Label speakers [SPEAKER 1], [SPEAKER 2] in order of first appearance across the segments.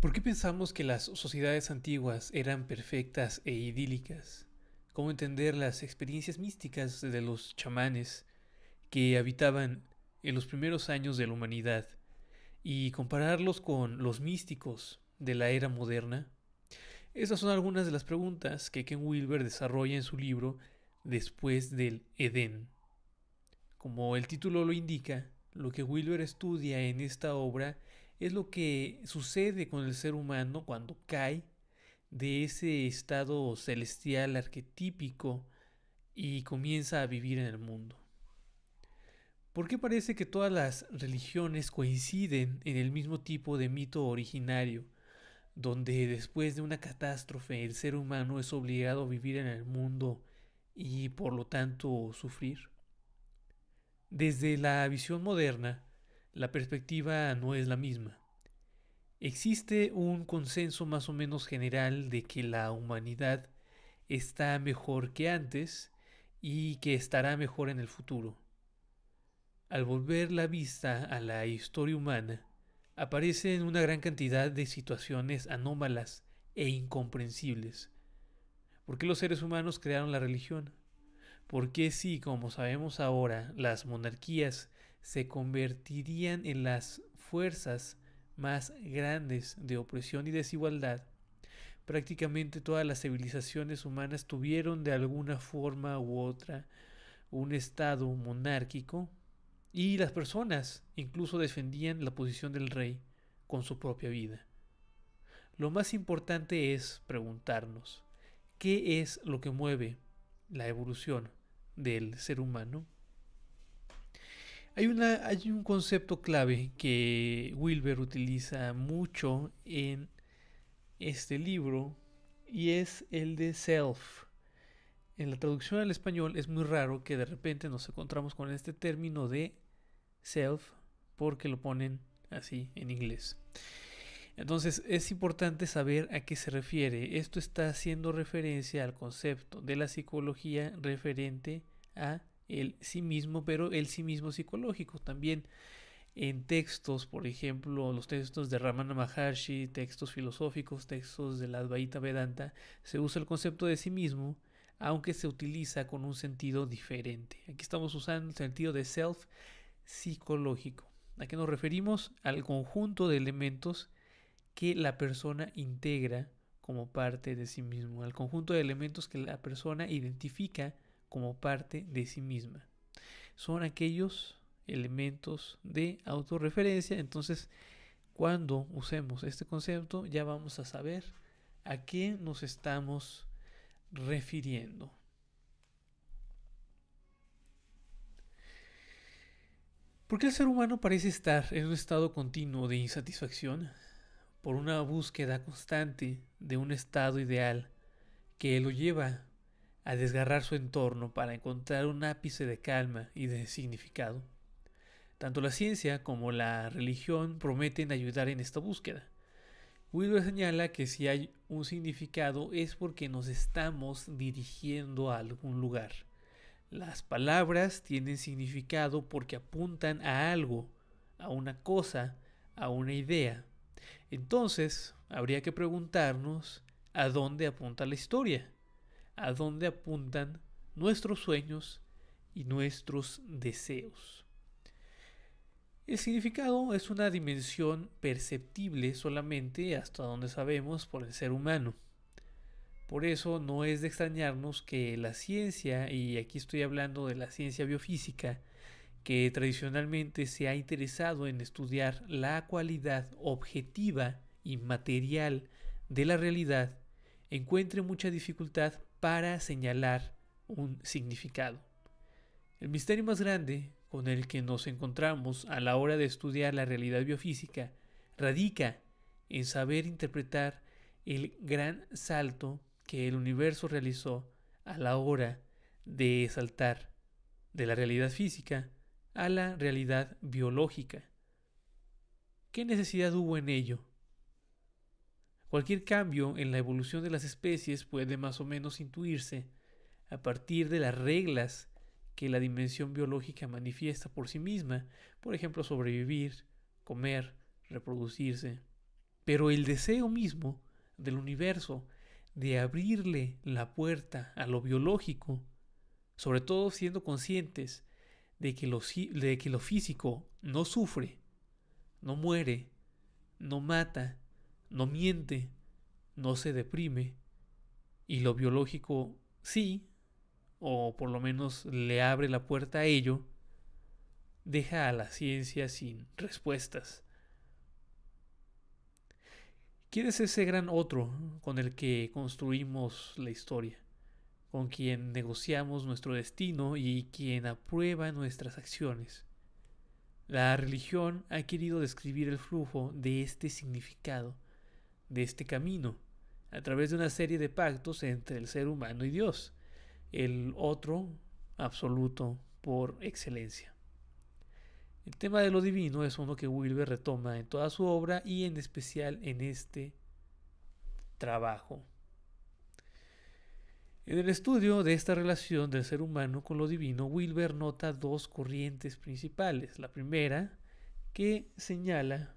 [SPEAKER 1] ¿Por qué pensamos que las sociedades antiguas eran perfectas e idílicas? ¿Cómo entender las experiencias místicas de los chamanes que habitaban en los primeros años de la humanidad y compararlos con los místicos de la era moderna? Esas son algunas de las preguntas que Ken Wilber desarrolla en su libro Después del Edén. Como el título lo indica, lo que Wilber estudia en esta obra es lo que sucede con el ser humano cuando cae de ese estado celestial arquetípico y comienza a vivir en el mundo. ¿Por qué parece que todas las religiones coinciden en el mismo tipo de mito originario, donde después de una catástrofe el ser humano es obligado a vivir en el mundo y por lo tanto sufrir? Desde la visión moderna, la perspectiva no es la misma. Existe un consenso más o menos general de que la humanidad está mejor que antes y que estará mejor en el futuro. Al volver la vista a la historia humana, aparecen una gran cantidad de situaciones anómalas e incomprensibles. ¿Por qué los seres humanos crearon la religión? ¿Por qué si, como sabemos ahora, las monarquías se convertirían en las fuerzas más grandes de opresión y desigualdad? Prácticamente todas las civilizaciones humanas tuvieron de alguna forma u otra un estado monárquico y las personas incluso defendían la posición del rey con su propia vida. Lo más importante es preguntarnos, ¿qué es lo que mueve la evolución del ser humano? Hay un concepto clave que Wilber utiliza mucho en este libro y es el de self. En la traducción al español es muy raro que de repente nos encontramos con este término de self porque lo ponen así en inglés. Entonces es importante saber a qué se refiere. Esto está haciendo referencia al concepto de la psicología referente a el sí mismo, pero el sí mismo psicológico. También en textos, por ejemplo, los textos de Ramana Maharshi, textos filosóficos, textos de la Advaita Vedanta, se usa el concepto de sí mismo, aunque se utiliza con un sentido diferente. Aquí estamos usando el sentido de self psicológico. ¿A qué nos referimos? Al conjunto de elementos que la persona integra como parte de sí mismo, al conjunto de elementos que la persona identifica como parte de sí misma. Son aquellos elementos de autorreferencia. Entonces, cuando usemos este concepto, ya vamos a saber a qué nos estamos refiriendo. ¿Por qué el ser humano parece estar en un estado continuo de insatisfacción? Por una búsqueda constante de un estado ideal que lo lleva a desgarrar su entorno para encontrar un ápice de calma y de significado. Tanto la ciencia como la religión prometen ayudar en esta búsqueda. Wilber señala que si hay un significado es porque nos estamos dirigiendo a algún lugar. Las palabras tienen significado porque apuntan a algo, a una cosa, a una idea. Entonces, habría que preguntarnos a dónde apunta la historia, a dónde apuntan nuestros sueños y nuestros deseos. El significado es una dimensión perceptible solamente hasta donde sabemos por el ser humano. Por eso no es de extrañarnos que la ciencia, y aquí estoy hablando de la ciencia biofísica, que tradicionalmente se ha interesado en estudiar la cualidad objetiva y material de la realidad, encuentre mucha dificultad para señalar un significado. El misterio más grande con el que nos encontramos a la hora de estudiar la realidad biofísica radica en saber interpretar el gran salto que el universo realizó a la hora de saltar de la realidad física a la realidad biológica. ¿Qué necesidad hubo en ello? Cualquier cambio en la evolución de las especies puede más o menos intuirse a partir de las reglas que la dimensión biológica manifiesta por sí misma, por ejemplo, sobrevivir, comer, reproducirse. Pero el deseo mismo del universo de abrirle la puerta a lo biológico, sobre todo siendo conscientes de que lo físico no sufre, no muere, no mata, no miente, no se deprime, y lo biológico sí, o por lo menos le abre la puerta a ello, deja a la ciencia sin respuestas. ¿Quién es ese gran otro con el que construimos la historia? Con quien negociamos nuestro destino y quien aprueba nuestras acciones. La religión ha querido describir el flujo de este significado, de este camino, a través de una serie de pactos entre el ser humano y Dios, el otro absoluto por excelencia. El tema de lo divino es uno que Wilber retoma en toda su obra y en especial en este trabajo. En el estudio de esta relación del ser humano con lo divino, Wilber nota dos corrientes principales. La primera, que señala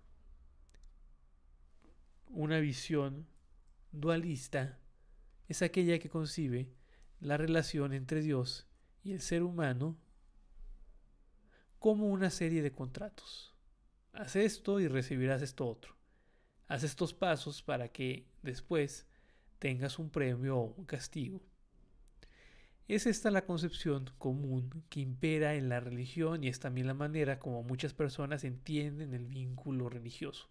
[SPEAKER 1] una visión dualista, es aquella que concibe la relación entre Dios y el ser humano como una serie de contratos. Haz esto y recibirás esto otro. Haz estos pasos para que después tengas un premio o un castigo. Es esta la concepción común que impera en la religión y es también la manera como muchas personas entienden el vínculo religioso.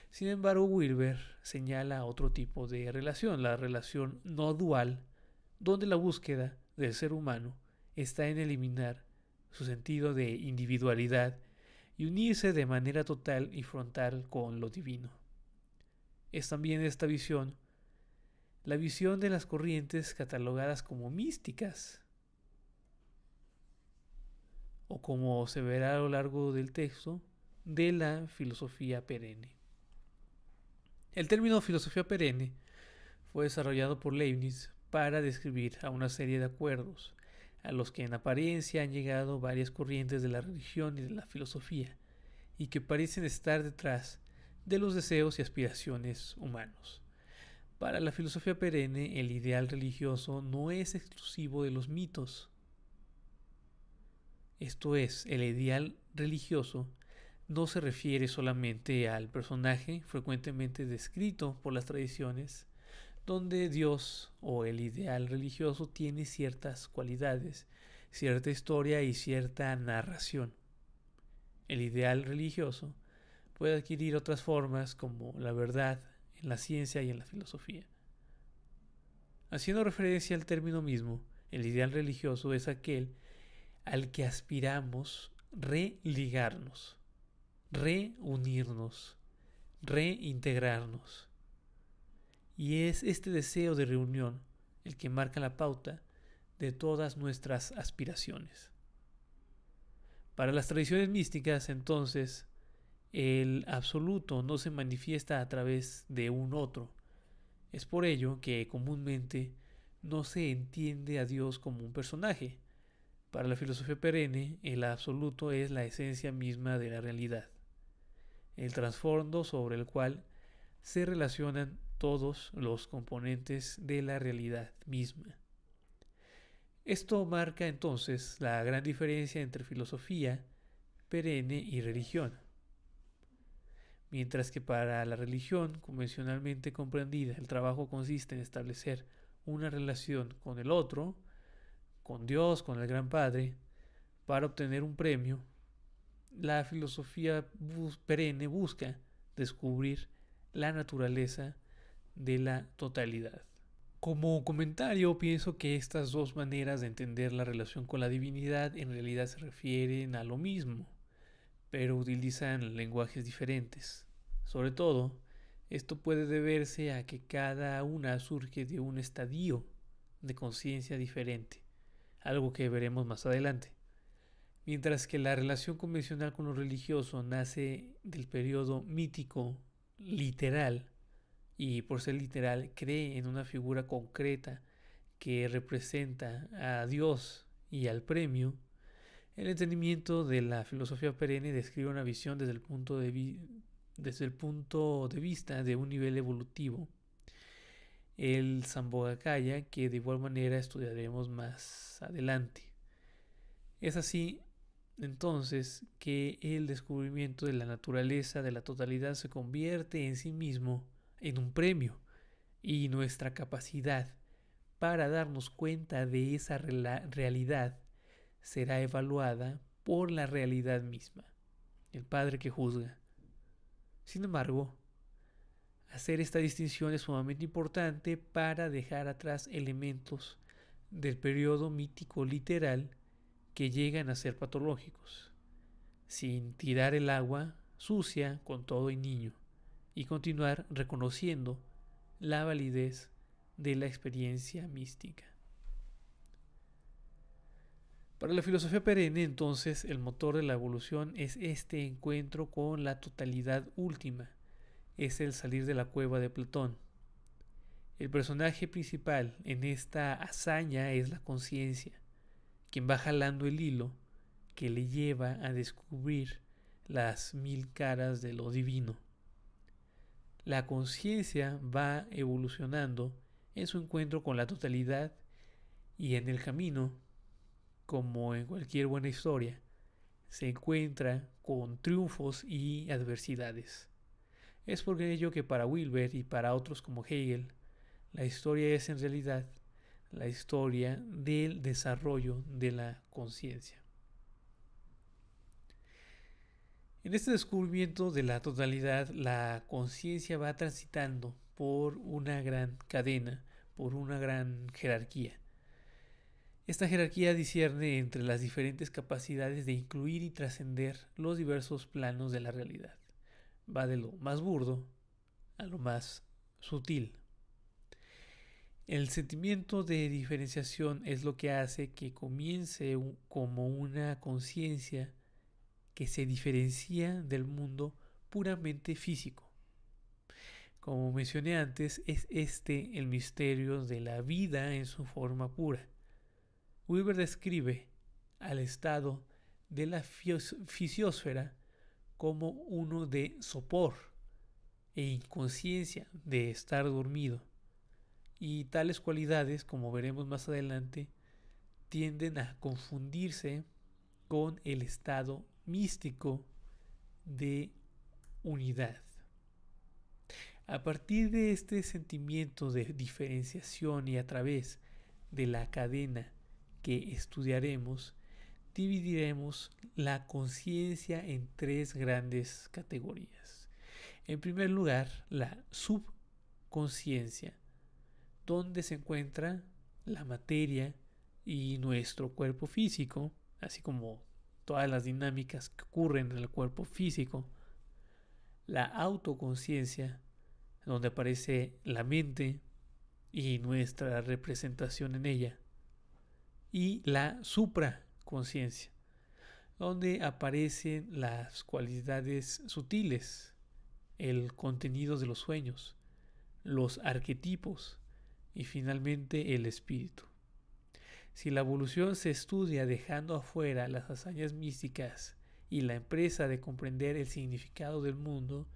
[SPEAKER 1] Sin embargo, Wilber señala otro tipo de relación, la relación no dual, donde la búsqueda del ser humano está en eliminar su sentido de individualidad y unirse de manera total y frontal con lo divino. Es también esta visión la visión de las corrientes catalogadas como místicas, o como se verá a lo largo del texto, de la filosofía perenne. El término filosofía perenne fue desarrollado por Leibniz para describir a una serie de acuerdos a los que en apariencia han llegado varias corrientes de la religión y de la filosofía, y que parecen estar detrás de los deseos y aspiraciones humanos. Para la filosofía perenne, el ideal religioso no es exclusivo de los mitos. Esto es, el ideal religioso no se refiere solamente al personaje frecuentemente descrito por las tradiciones, donde Dios o el ideal religioso tiene ciertas cualidades, cierta historia y cierta narración. El ideal religioso puede adquirir otras formas como la verdad en la ciencia y en la filosofía. Haciendo referencia al término mismo, el ideal religioso es aquel al que aspiramos religarnos, reunirnos, reintegrarnos. Y es este deseo de reunión el que marca la pauta de todas nuestras aspiraciones. Para las tradiciones místicas, entonces, el absoluto no se manifiesta a través de un otro. Es por ello que comúnmente no se entiende a Dios como un personaje. Para la filosofía perenne, el absoluto es la esencia misma de la realidad, el trasfondo sobre el cual se relacionan todos los componentes de la realidad misma. Esto marca entonces la gran diferencia entre filosofía perenne y religión. Mientras que para la religión convencionalmente comprendida el trabajo consiste en establecer una relación con el otro, con Dios, con el Gran Padre, para obtener un premio, la filosofía perenne busca descubrir la naturaleza de la totalidad. Como comentario, pienso que estas dos maneras de entender la relación con la divinidad en realidad se refieren a lo mismo, pero utilizan lenguajes diferentes. Sobre todo, esto puede deberse a que cada una surge de un estadio de conciencia diferente, algo que veremos más adelante. Mientras que la relación convencional con lo religioso nace del periodo mítico literal, y por ser literal cree en una figura concreta que representa a Dios y al premio, el entendimiento de la filosofía perenne describe una visión desde el punto de desde el punto de vista de un nivel evolutivo, el Sambhogakaya, que de igual manera estudiaremos más adelante. Es así, entonces, que el descubrimiento de la naturaleza de la totalidad se convierte en sí mismo en un premio, y nuestra capacidad para darnos cuenta de esa realidad será evaluada por la realidad misma, el Padre que juzga. Sin embargo, hacer esta distinción es sumamente importante para dejar atrás elementos del periodo mítico literal que llegan a ser patológicos, sin tirar el agua sucia con todo y niño, y continuar reconociendo la validez de la experiencia mística. Para la filosofía perenne, entonces, el motor de la evolución es este encuentro con la totalidad última, es el salir de la cueva de Platón. El personaje principal en esta hazaña es la conciencia, quien va jalando el hilo que le lleva a descubrir las 1000 caras de lo divino. La conciencia va evolucionando en su encuentro con la totalidad y en el camino, como en cualquier buena historia, se encuentra con triunfos y adversidades. Es por ello que para Wilber y para otros como Hegel, la historia es en realidad la historia del desarrollo de la conciencia. En este descubrimiento de la totalidad, la conciencia va transitando por una gran cadena, por una gran jerarquía. Esta jerarquía discierne entre las diferentes capacidades de incluir y trascender los diversos planos de la realidad. Va de lo más burdo a lo más sutil. El sentimiento de diferenciación es lo que hace que comience como una conciencia que se diferencia del mundo puramente físico. Como mencioné antes, es este el misterio de la vida en su forma pura. Wilber describe al estado de la fisiosfera como uno de sopor e inconsciencia de estar dormido, y tales cualidades, como veremos más adelante, tienden a confundirse con el estado místico de unidad. A partir de este sentimiento de diferenciación y a través de la cadena que estudiaremos, dividiremos la conciencia en 3 grandes categorías. En primer lugar, la subconsciencia, donde se encuentra la materia y nuestro cuerpo físico, así como todas las dinámicas que ocurren en el cuerpo físico. La autoconciencia, donde aparece la mente y nuestra representación en ella. Y la supraconciencia, donde aparecen las cualidades sutiles, el contenido de los sueños, los arquetipos y finalmente el espíritu. Si la evolución se estudia dejando afuera las hazañas místicas y la empresa de comprender el significado del mundo,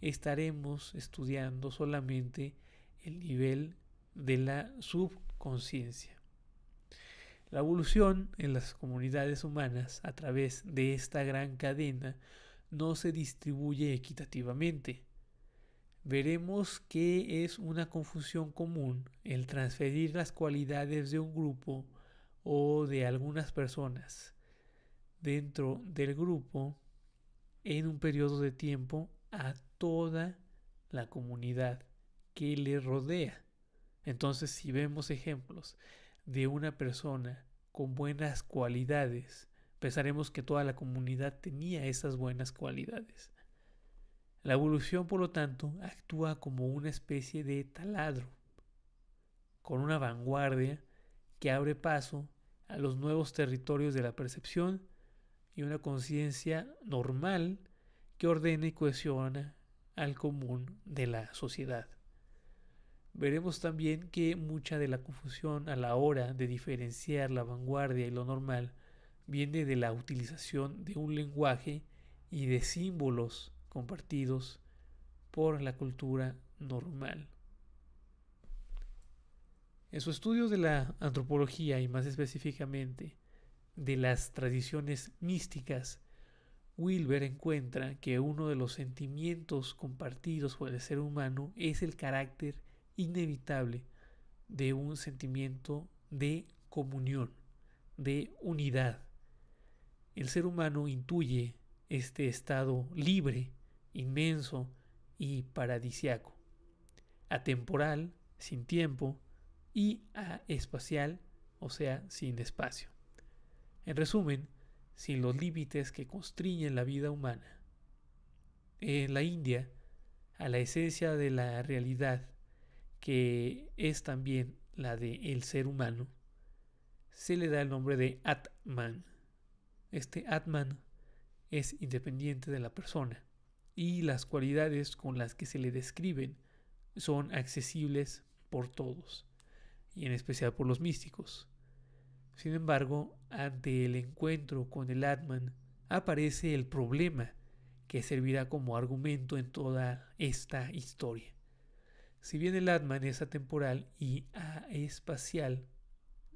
[SPEAKER 1] estaremos estudiando solamente el nivel de la subconsciencia. La evolución en las comunidades humanas a través de esta gran cadena no se distribuye equitativamente. Veremos que es una confusión común el transferir las cualidades de un grupo o de algunas personas dentro del grupo en un periodo de tiempo a toda la comunidad que le rodea. Entonces, si vemos ejemplos de una persona con buenas cualidades, pensaremos que toda la comunidad tenía esas buenas cualidades. La evolución, por lo tanto, actúa como una especie de taladro, con una vanguardia que abre paso a los nuevos territorios de la percepción y una conciencia normal que ordena y cohesiona al común de la sociedad. Veremos también que mucha de la confusión a la hora de diferenciar la vanguardia y lo normal viene de la utilización de un lenguaje y de símbolos compartidos por la cultura normal. En su estudio de la antropología y más específicamente de las tradiciones místicas, Wilber encuentra que uno de los sentimientos compartidos por el ser humano es el carácter inevitable de un sentimiento de comunión, de unidad. El ser humano intuye este estado libre, inmenso y paradisiaco, atemporal, sin tiempo, y aespacial, o sea, sin espacio. En resumen, sin los límites que constriñen la vida humana. En la India, a la esencia de la realidad, que es también la del ser humano, se le da el nombre de Atman. Este Atman es independiente de la persona y las cualidades con las que se le describen son accesibles por todos, y en especial por los místicos. Sin embargo, ante el encuentro con el Atman, aparece el problema que servirá como argumento en toda esta historia. Si bien el Atman es atemporal y aespacial,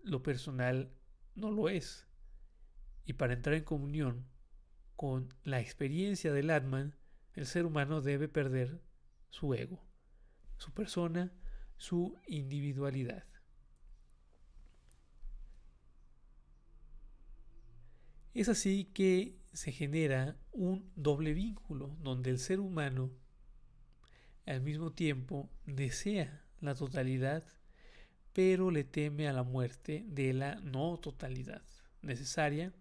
[SPEAKER 1] lo personal no lo es. Y para entrar en comunión con la experiencia del Atman, el ser humano debe perder su ego, su persona, su individualidad. Es así que se genera un doble vínculo donde el ser humano al mismo tiempo desea la totalidad, pero le teme a la muerte de la no totalidad necesaria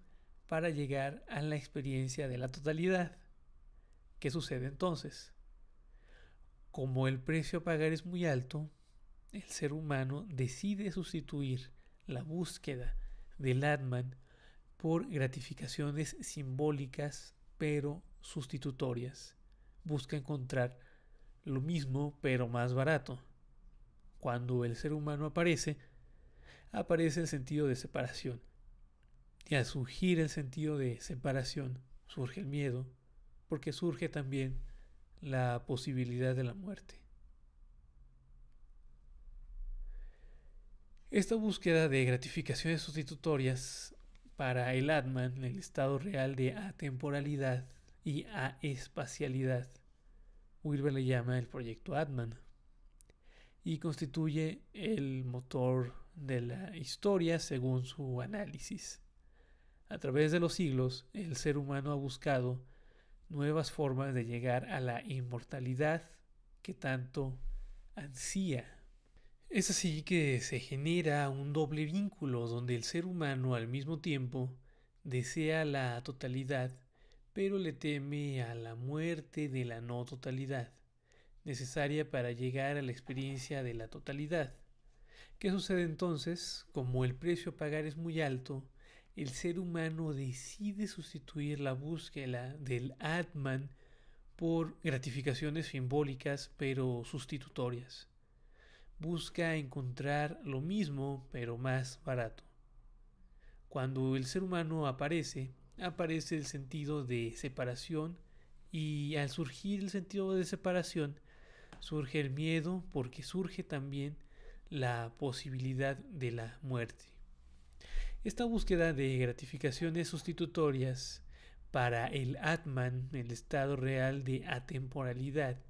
[SPEAKER 1] para llegar a la experiencia de la totalidad. ¿Qué sucede entonces? Como el precio a pagar es muy alto, el ser humano decide sustituir la búsqueda del Atman por gratificaciones simbólicas pero sustitutorias. Busca encontrar lo mismo pero más barato. Cuando el ser humano aparece el sentido de separación. Y al surgir el sentido de separación, surge el miedo, porque surge también la posibilidad de la muerte. Esta búsqueda de gratificaciones sustitutorias para el Atman, el estado real de atemporalidad y aespacialidad, Wilber le llama el proyecto Atman, y constituye el motor de la historia según su análisis. A través de los siglos, el ser humano ha buscado nuevas formas de llegar a la inmortalidad que tanto ansía. Es así que se genera un doble vínculo donde el ser humano al mismo tiempo desea la totalidad, pero le teme a la muerte de la no totalidad, necesaria para llegar a la experiencia de la totalidad. ¿Qué sucede entonces? Como el precio a pagar es muy alto, el ser humano decide sustituir la búsqueda del Atman por gratificaciones simbólicas pero sustitutorias. Busca encontrar lo mismo pero más barato. Cuando el ser humano aparece el sentido de separación, y al surgir el sentido de separación surge el miedo, porque surge también la posibilidad de la muerte. Esta búsqueda de gratificaciones sustitutorias para el Atman, el estado real de atemporalidad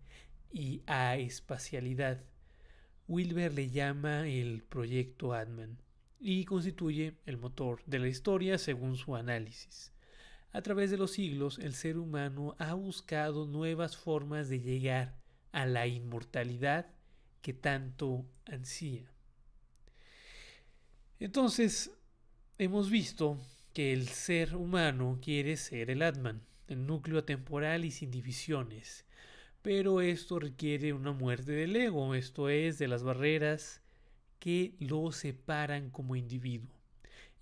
[SPEAKER 1] y aespacialidad, Wilber le llama el proyecto Atman y constituye el motor de la historia según su análisis. A través de los siglos, el ser humano ha buscado nuevas formas de llegar a la inmortalidad que tanto ansía. Entonces, hemos visto que el ser humano quiere ser el Atman, el núcleo atemporal y sin divisiones, pero esto requiere una muerte del ego, esto es, de las barreras que lo separan como individuo.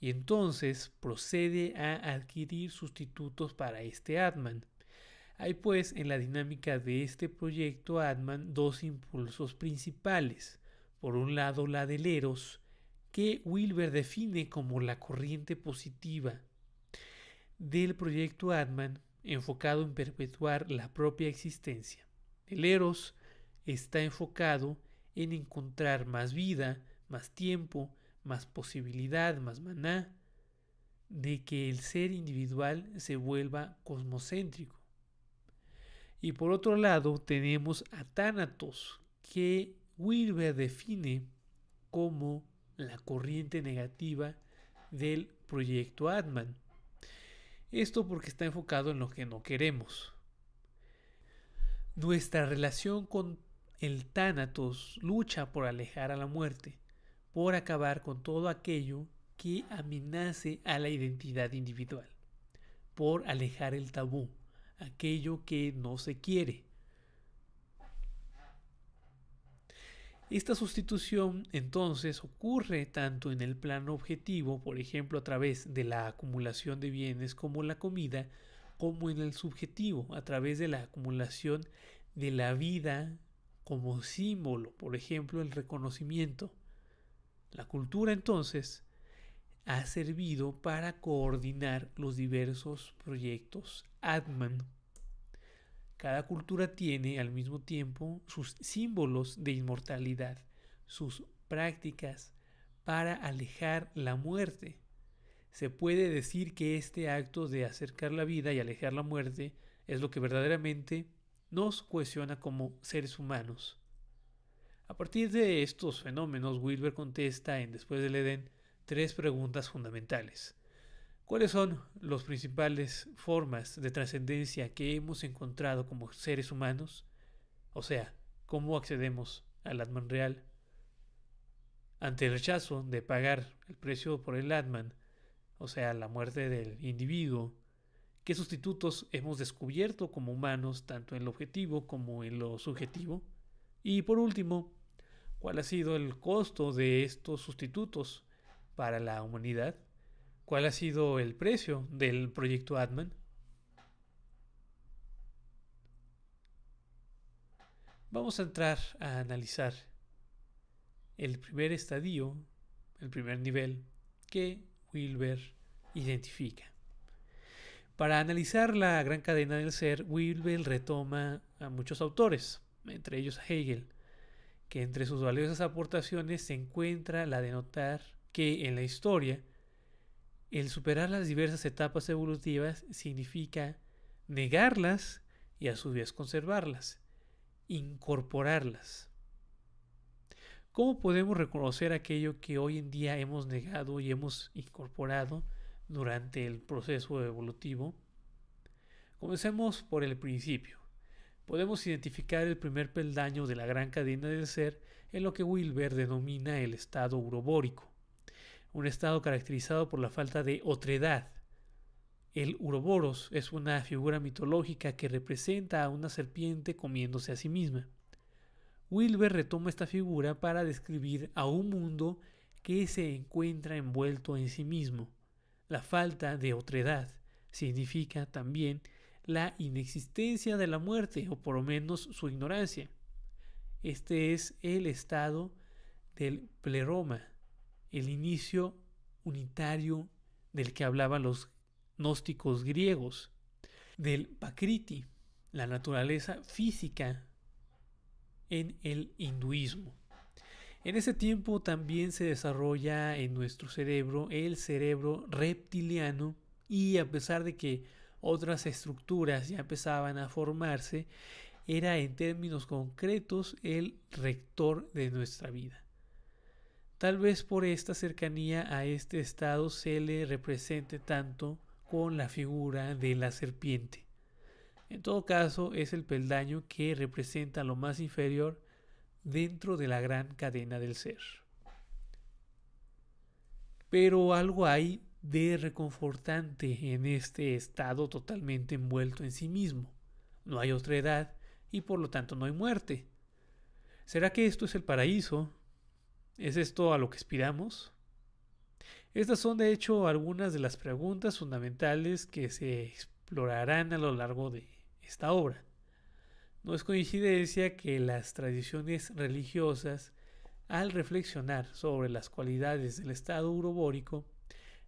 [SPEAKER 1] Y entonces procede a adquirir sustitutos para este Atman. Hay pues en la dinámica de este proyecto Atman dos impulsos principales. Por un lado, la del Eros, que Wilber define como la corriente positiva del proyecto Atman, enfocado en perpetuar la propia existencia. El Eros está enfocado en encontrar más vida, más tiempo, más posibilidad, más maná, de que el ser individual se vuelva cosmocéntrico. Y por otro lado tenemos a Thanatos, que Wilber define como la corriente negativa del proyecto Atman. Esto porque está enfocado en lo que no queremos. Nuestra relación con el Thanatos lucha por alejar a la muerte, por acabar con todo aquello que amenace a la identidad individual, por alejar el tabú, aquello que no se quiere. Esta sustitución entonces ocurre tanto en el plano objetivo, por ejemplo a través de la acumulación de bienes como la comida, como en el subjetivo, a través de la acumulación de la vida como símbolo, por ejemplo el reconocimiento. La cultura entonces ha servido para coordinar los diversos proyectos Atman. Cada cultura tiene al mismo tiempo sus símbolos de inmortalidad, sus prácticas para alejar la muerte. Se puede decir que este acto de acercar la vida y alejar la muerte es lo que verdaderamente nos cohesiona como seres humanos. A partir de estos fenómenos, Wilber contesta en Después del Edén 3 preguntas fundamentales. ¿Cuáles son las principales formas de trascendencia que hemos encontrado como seres humanos? O sea, ¿cómo accedemos al Atman real? Ante el rechazo de pagar el precio por el Atman, o sea, la muerte del individuo, ¿qué sustitutos hemos descubierto como humanos, tanto en lo objetivo como en lo subjetivo? Y por último, ¿cuál ha sido el costo de estos sustitutos para la humanidad? ¿Cuál ha sido el precio del proyecto Atman? Vamos a entrar a analizar el primer estadio, el primer nivel que Wilber identifica. Para analizar la gran cadena del ser, Wilber retoma a muchos autores, entre ellos a Hegel, que entre sus valiosas aportaciones se encuentra la de notar que en la historia el superar las diversas etapas evolutivas significa negarlas y a su vez conservarlas, incorporarlas. ¿Cómo podemos reconocer aquello que hoy en día hemos negado y hemos incorporado durante el proceso evolutivo? Comencemos por el principio. Podemos identificar el primer peldaño de la gran cadena del ser en lo que Wilber denomina el estado urobórico, un estado caracterizado por la falta de otredad. El uroboros es una figura mitológica que representa a una serpiente comiéndose a sí misma. Wilber retoma esta figura para describir a un mundo que se encuentra envuelto en sí mismo. La falta de otredad significa también la inexistencia de la muerte, o por lo menos su ignorancia. Este es el estado del pleroma, el inicio unitario del que hablaban los gnósticos griegos, del Pakriti, la naturaleza física en el hinduismo. En ese tiempo también se desarrolla en nuestro cerebro el cerebro reptiliano, y a pesar de que otras estructuras ya empezaban a formarse, era en términos concretos el rector de nuestra vida. Tal vez por esta cercanía a este estado se le represente tanto con la figura de la serpiente. En todo caso, es el peldaño que representa lo más inferior dentro de la gran cadena del ser. Pero algo hay de reconfortante en este estado totalmente envuelto en sí mismo. No hay otra edad y por lo tanto no hay muerte. ¿Será que esto es el paraíso? ¿Es esto a lo que aspiramos? Estas son de hecho algunas de las preguntas fundamentales que se explorarán a lo largo de esta obra. No es coincidencia que las tradiciones religiosas, al reflexionar sobre las cualidades del estado urobórico,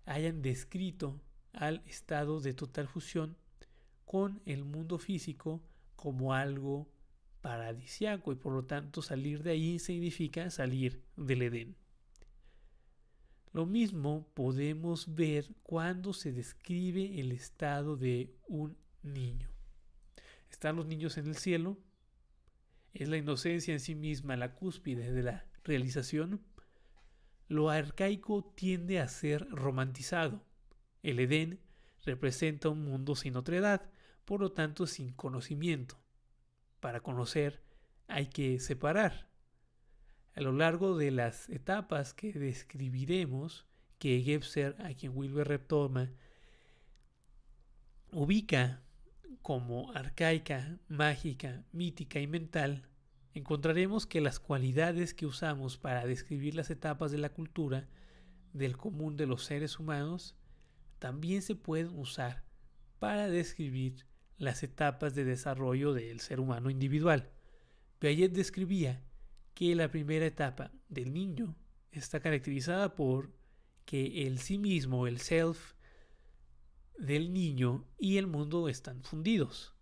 [SPEAKER 1] hayan descrito al estado de total fusión con el mundo físico como algo paradisiaco y por lo tanto salir de ahí significa salir del Edén. Lo mismo podemos ver cuando se describe el estado de un niño. Están los niños en el cielo, es la inocencia en sí misma la cúspide de la realización. Lo arcaico tiende a ser romantizado. El Edén representa un mundo sin otredad, por lo tanto sin conocimiento. Para conocer hay que separar. A lo largo de las etapas que describiremos, que Gebser, a quien Wilber retoma, ubica como arcaica, mágica, mítica y mental, encontraremos que las cualidades que usamos para describir las etapas de la cultura del común de los seres humanos también se pueden usar para describir las etapas de desarrollo del ser humano individual. Piaget describía que la primera etapa del niño está caracterizada por que el sí mismo, el self del niño y el mundo están fundidos.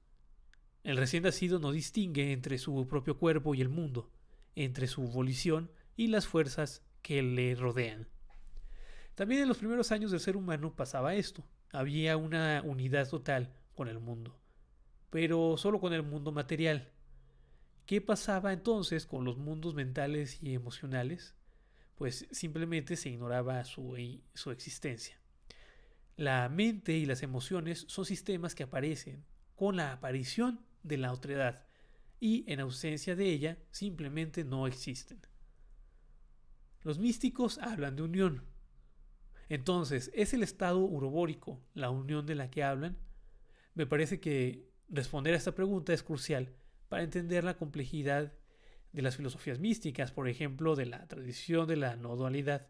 [SPEAKER 1] El recién nacido no distingue entre su propio cuerpo y el mundo, entre su volición y las fuerzas que le rodean. También en los primeros años del ser humano pasaba esto. Había una unidad total con el mundo, pero solo con el mundo material. ¿Qué pasaba entonces con los mundos mentales y emocionales? Pues simplemente se ignoraba su existencia. La mente y las emociones son sistemas que aparecen con la aparición de la otredad y en ausencia de ella simplemente no existen. Los místicos hablan de unión. Entonces, ¿es el estado urobórico la unión de la que hablan? Me parece que responder a esta pregunta es crucial para entender la complejidad de las filosofías místicas, por ejemplo, de la tradición de la no dualidad.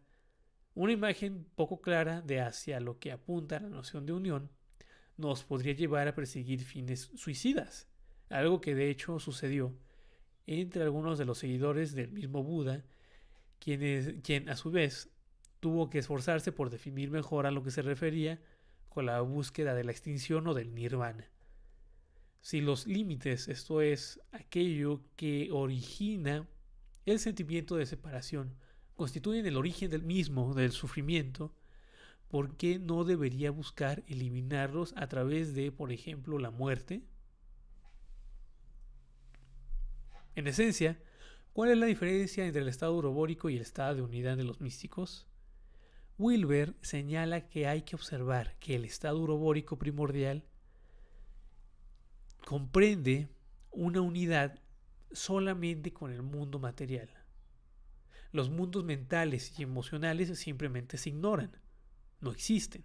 [SPEAKER 1] Una imagen poco clara de hacia lo que apunta la noción de unión nos podría llevar a perseguir fines suicidas, algo que de hecho sucedió entre algunos de los seguidores del mismo Buda, quien a su vez tuvo que esforzarse por definir mejor a lo que se refería con la búsqueda de la extinción o del nirvana. Si los límites, esto es, aquello que origina el sentimiento de separación, constituyen el origen del sufrimiento, ¿por qué no debería buscar eliminarlos a través de, por ejemplo, la muerte? En esencia, ¿cuál es la diferencia entre el estado urobórico y el estado de unidad de los místicos? Wilber señala que hay que observar que el estado urobórico primordial comprende una unidad solamente con el mundo material. Los mundos mentales y emocionales simplemente se ignoran, no existen.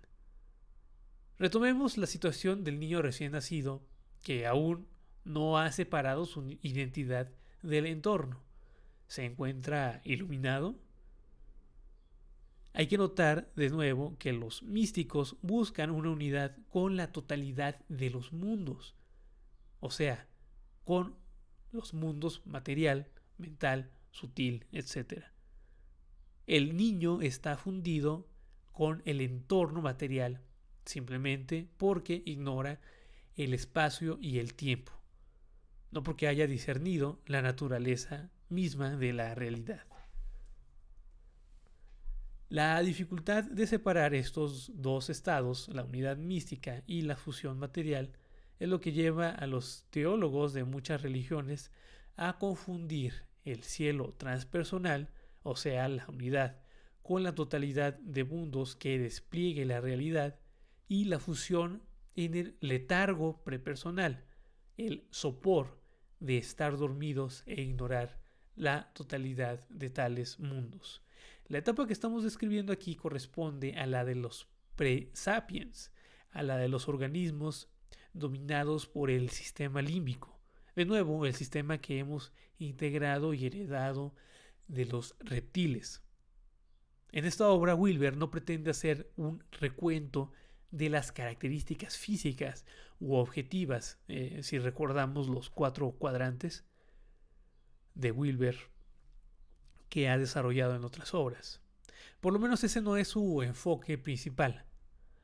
[SPEAKER 1] Retomemos la situación del niño recién nacido que aún no ha separado su identidad del entorno. ¿Se encuentra iluminado? Hay que notar de nuevo que los místicos buscan una unidad con la totalidad de los mundos, o sea, con los mundos material, mental, sutil, etc. El niño está fundido con el entorno material simplemente porque ignora el espacio y el tiempo, no porque haya discernido la naturaleza misma de la realidad. La dificultad de separar estos dos estados, la unidad mística y la fusión material, es lo que lleva a los teólogos de muchas religiones a confundir el cielo transpersonal, o sea, la unidad, con la totalidad de mundos que despliegue la realidad, y la fusión en el letargo prepersonal, el sopor de estar dormidos e ignorar la totalidad de tales mundos. La etapa que estamos describiendo aquí corresponde a la de los pre-sapiens, a la de los organismos dominados por el sistema límbico. De nuevo, el sistema que hemos integrado y heredado de los reptiles. En esta obra, Wilber no pretende hacer un recuento de las características físicas u objetivas, si recordamos los 4 cuadrantes de Wilber que ha desarrollado en otras obras. Por lo menos ese no es su enfoque principal.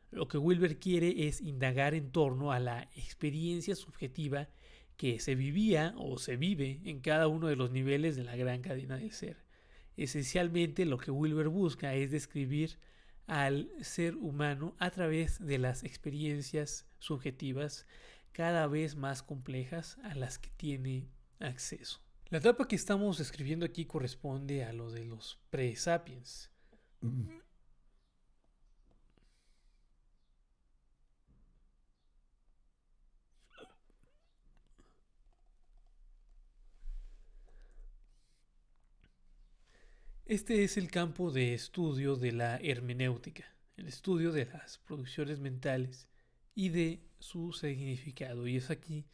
[SPEAKER 1] Lo que Wilber quiere es indagar en torno a la experiencia subjetiva que se vivía o se vive en cada uno de los niveles de la gran cadena del ser. Esencialmente lo que Wilber busca es describir al ser humano a través de las experiencias subjetivas cada vez más complejas a las que tiene acceso. La etapa que estamos describiendo aquí corresponde a lo de los pre-sapiens. Este es el campo de estudio de la hermenéutica, el estudio de las producciones mentales y de su significado. Y es aquí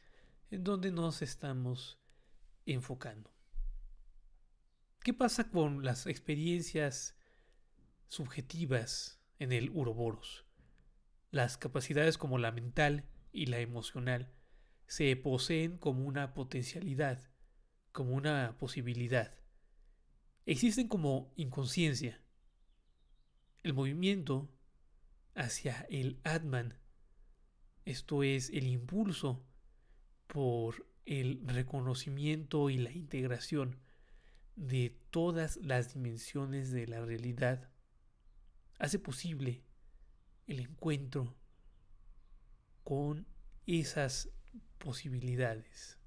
[SPEAKER 1] en donde nos estamos enfocando. ¿Qué pasa con las experiencias subjetivas en el Uroboros? Las capacidades como la mental y la emocional se poseen como una potencialidad, como una posibilidad. Existen como inconsciencia. El movimiento hacia el Atman, esto es el impulso por el reconocimiento y la integración de todas las dimensiones de la realidad, hace posible el encuentro con esas posibilidades.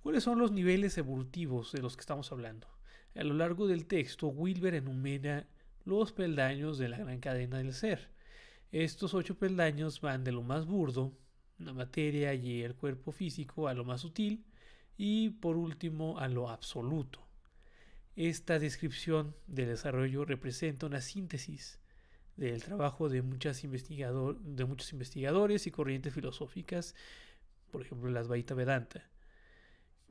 [SPEAKER 1] ¿Cuáles son los niveles evolutivos de los que estamos hablando? A lo largo del texto, Wilber enumera los peldaños de la gran cadena del ser. Estos 8 peldaños van de lo más burdo, la materia y el cuerpo físico, a lo más sutil y por último a lo absoluto. Esta descripción del desarrollo representa una síntesis del trabajo de muchos investigadores y corrientes filosóficas, por ejemplo las Advaita Vedanta,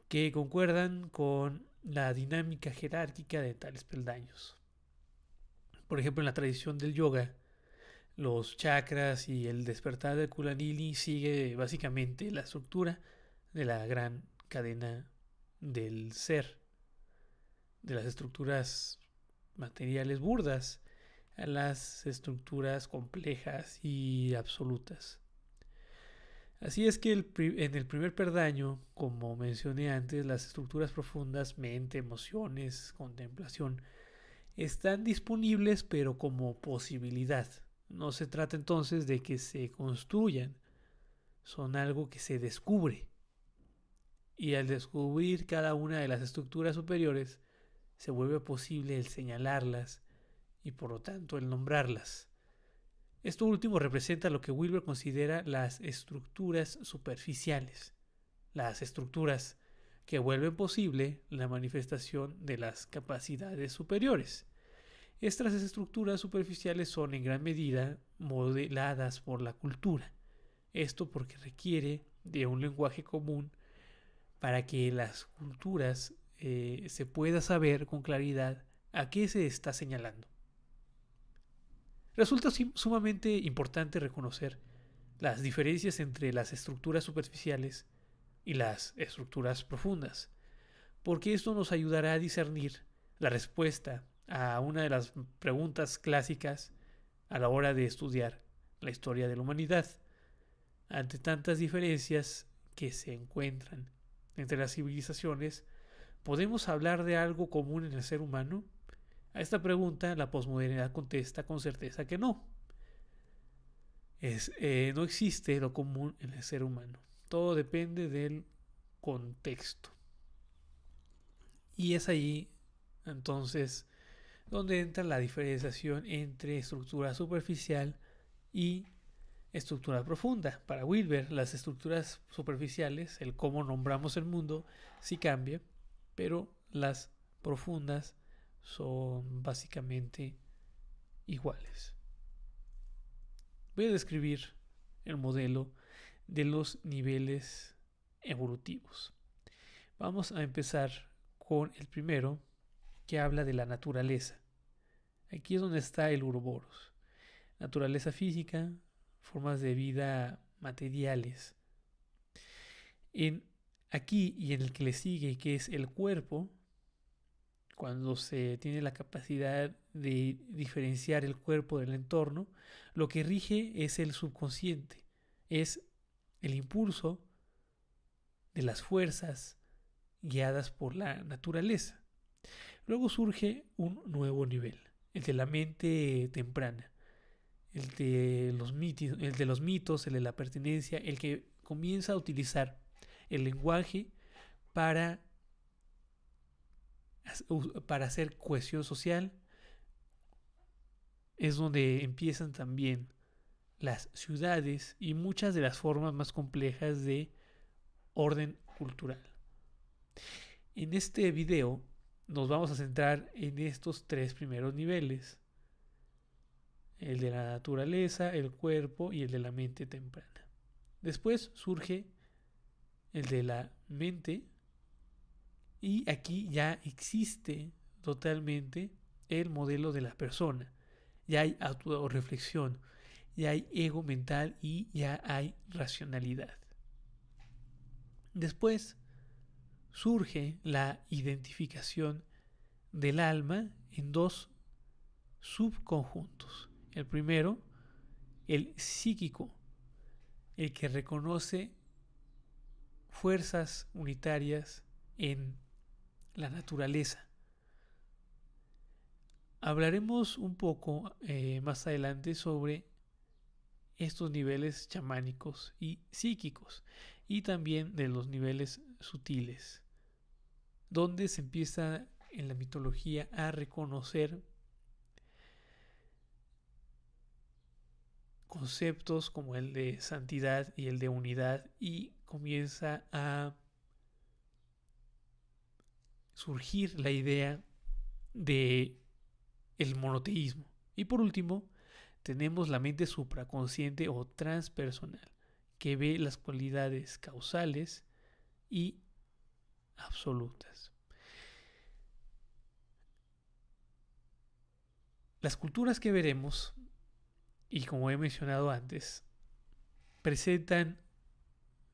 [SPEAKER 1] que concuerdan con la dinámica jerárquica de tales peldaños. Por ejemplo, en la tradición del yoga, los chakras y el despertar de Kundalini sigue básicamente la estructura de la gran cadena del ser, de las estructuras materiales burdas a las estructuras complejas y absolutas. Así es que en el primer peldaño, como mencioné antes, las estructuras profundas, mente, emociones, contemplación, están disponibles pero como posibilidad. No se trata entonces de que se construyan, son algo que se descubre. Y al descubrir cada una de las estructuras superiores, se vuelve posible el señalarlas y por lo tanto el nombrarlas. Esto último representa lo que Wilber considera las estructuras superficiales, las estructuras que vuelven posible la manifestación de las capacidades superiores. Estas estructuras superficiales son en gran medida modeladas por la cultura. Esto porque requiere de un lenguaje común para que las culturas se pueda saber con claridad a qué se está señalando. Resulta sumamente importante reconocer las diferencias entre las estructuras superficiales y las estructuras profundas, porque esto nos ayudará a discernir la respuesta a una de las preguntas clásicas a la hora de estudiar la historia de la humanidad. Ante tantas diferencias que se encuentran entre las civilizaciones, ¿podemos hablar de algo común en el ser humano? A esta pregunta la posmodernidad contesta con certeza que no. No existe lo común en el ser humano. Todo depende del contexto. Y es ahí, entonces, donde entra la diferenciación entre estructura superficial y estructura profunda. Para Wilber, las estructuras superficiales, el cómo nombramos el mundo, sí cambia, pero las profundas son básicamente iguales. Voy a describir el modelo de los niveles evolutivos. Vamos a empezar con el primero, que habla de la naturaleza. Aquí es donde está el Uroboros. Naturaleza física, formas de vida materiales. Aquí y en el que le sigue, que es el cuerpo, cuando se tiene la capacidad de diferenciar el cuerpo del entorno, lo que rige es el subconsciente, es el impulso de las fuerzas guiadas por la naturaleza. Luego surge un nuevo nivel, el de la mente temprana, el de los mitos, el de la pertenencia, el que comienza a utilizar el lenguaje para hacer cohesión social. Es donde empiezan también las ciudades y muchas de las formas más complejas de orden cultural. En este video nos vamos a centrar en estos tres primeros niveles: el de la naturaleza, el cuerpo y el de la mente temprana. Después surge el de la mente, y aquí ya existe totalmente el modelo de la persona. Ya hay autorreflexión, ya hay ego mental y ya hay racionalidad. Después surge la identificación del alma en dos subconjuntos. El primero, el psíquico, el que reconoce fuerzas unitarias en la naturaleza. Hablaremos un poco más adelante sobre estos niveles chamánicos y psíquicos, y también de los niveles sutiles, donde se empieza en la mitología a reconocer conceptos como el de santidad y el de unidad, y comienza a surgir la idea de el monoteísmo. Y por último, tenemos la mente supraconsciente o transpersonal, que ve las cualidades causales y absolutas. Las culturas que veremos, y como he mencionado antes, presentan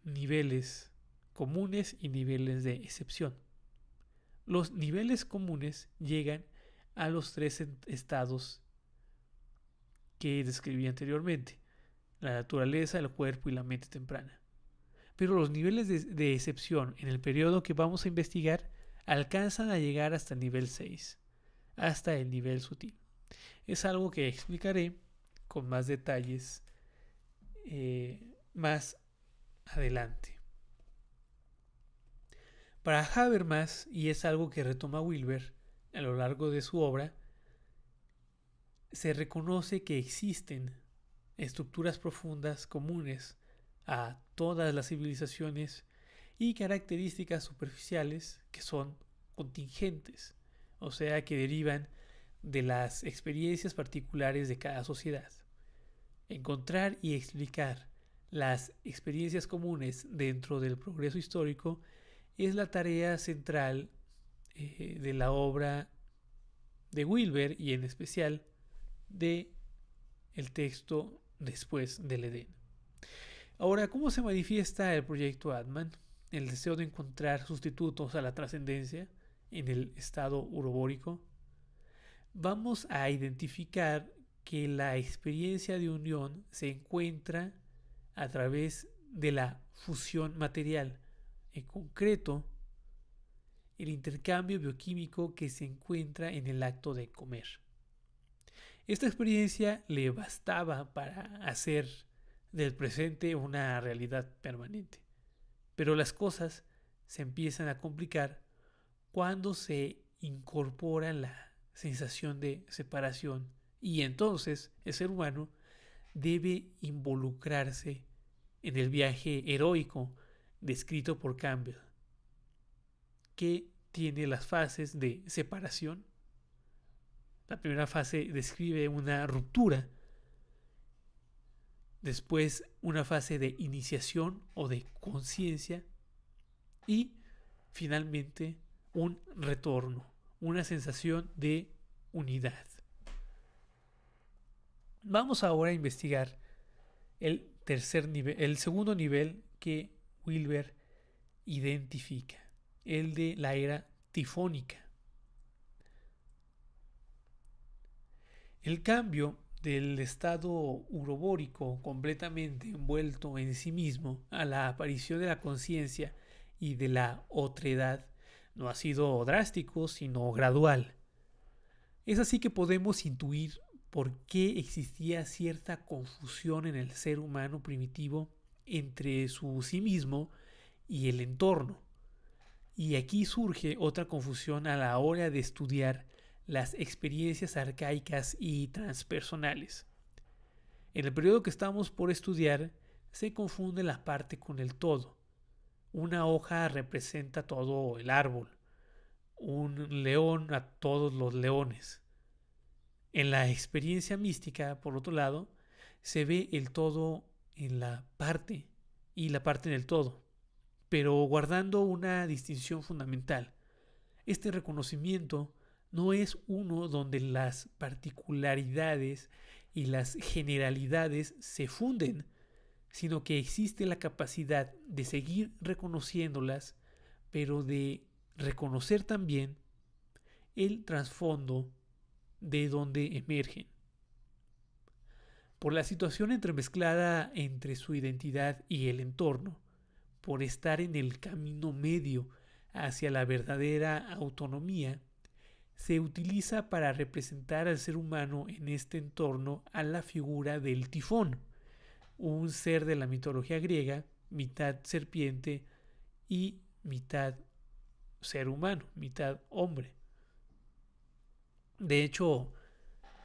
[SPEAKER 1] niveles comunes y niveles de excepción. Los niveles comunes llegan a los tres estados que describí anteriormente: la naturaleza, el cuerpo y la mente temprana. Pero los niveles de excepción en el periodo que vamos a investigar alcanzan a llegar hasta el nivel 6, hasta el nivel sutil. Es algo que explicaré con más detalles más adelante. Para Habermas, y es algo que retoma Wilber a lo largo de su obra, se reconoce que existen estructuras profundas comunes a todas las civilizaciones y características superficiales que son contingentes, o sea, que derivan de las experiencias particulares de cada sociedad. Encontrar y explicar las experiencias comunes dentro del progreso histórico es la tarea central de la obra de Wilber, y en especial de el texto Después del Edén. Ahora, ¿cómo se manifiesta el proyecto Atman? El deseo de encontrar sustitutos a la trascendencia en el estado urobórico. Vamos a identificar que la experiencia de unión se encuentra a través de la fusión material, en concreto el intercambio bioquímico que se encuentra en el acto de comer. Esta experiencia le bastaba para hacer del presente una realidad permanente, pero las cosas se empiezan a complicar cuando se incorpora la sensación de separación, y entonces el ser humano debe involucrarse en el viaje heroico descrito por Campbell, que tiene las fases de separación. La primera fase describe una ruptura, después una fase de iniciación o de conciencia, y finalmente un retorno, una sensación de unidad. Vamos ahora a investigar el segundo nivel que Wilber identifica, el de la era tifónica. El cambio del estado urobórico completamente envuelto en sí mismo a la aparición de la conciencia y de la otredad no ha sido drástico, sino gradual. Es así que podemos intuir por qué existía cierta confusión en el ser humano primitivo entre su sí mismo y el entorno. Y aquí surge otra confusión a la hora de estudiar las experiencias arcaicas y transpersonales. En el periodo que estamos por estudiar, se confunde la parte con el todo. Una hoja representa todo el árbol, un león a todos los leones. En la experiencia mística, por otro lado, se ve el todo en la parte y la parte en el todo, pero guardando una distinción fundamental. Este reconocimiento no es uno donde las particularidades y las generalidades se funden, sino que existe la capacidad de seguir reconociéndolas, pero de reconocer también el trasfondo de donde emergen. Por la situación entremezclada entre su identidad y el entorno, por estar en el camino medio hacia la verdadera autonomía, se utiliza para representar al ser humano en este entorno a la figura del tifón, un ser de la mitología griega, mitad serpiente y mitad ser humano, mitad hombre. De hecho,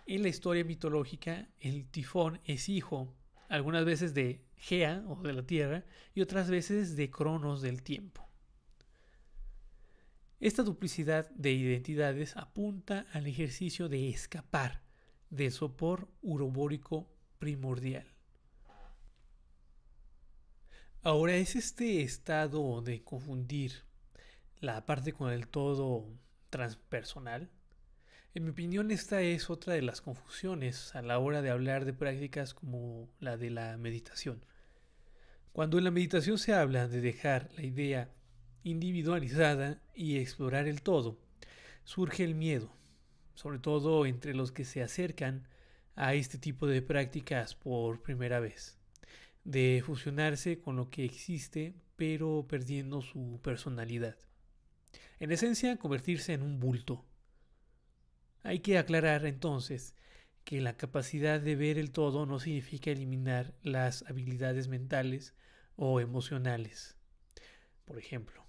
[SPEAKER 1] en la historia mitológica, el tifón es hijo, algunas veces de Gea o de la tierra y otras veces de Cronos del tiempo. Esta duplicidad de identidades apunta al ejercicio de escapar del sopor urobórico primordial. Ahora, es este estado de confundir la parte con el todo transpersonal. En mi opinión, esta es otra de las confusiones a la hora de hablar de prácticas como la de la meditación. Cuando en la meditación se habla de dejar la idea individualizada y explorar el todo, surge el miedo, sobre todo entre los que se acercan a este tipo de prácticas por primera vez, de fusionarse con lo que existe pero perdiendo su personalidad. En esencia, convertirse en un bulto. Hay que aclarar entonces que la capacidad de ver el todo no significa eliminar las habilidades mentales o emocionales, por ejemplo,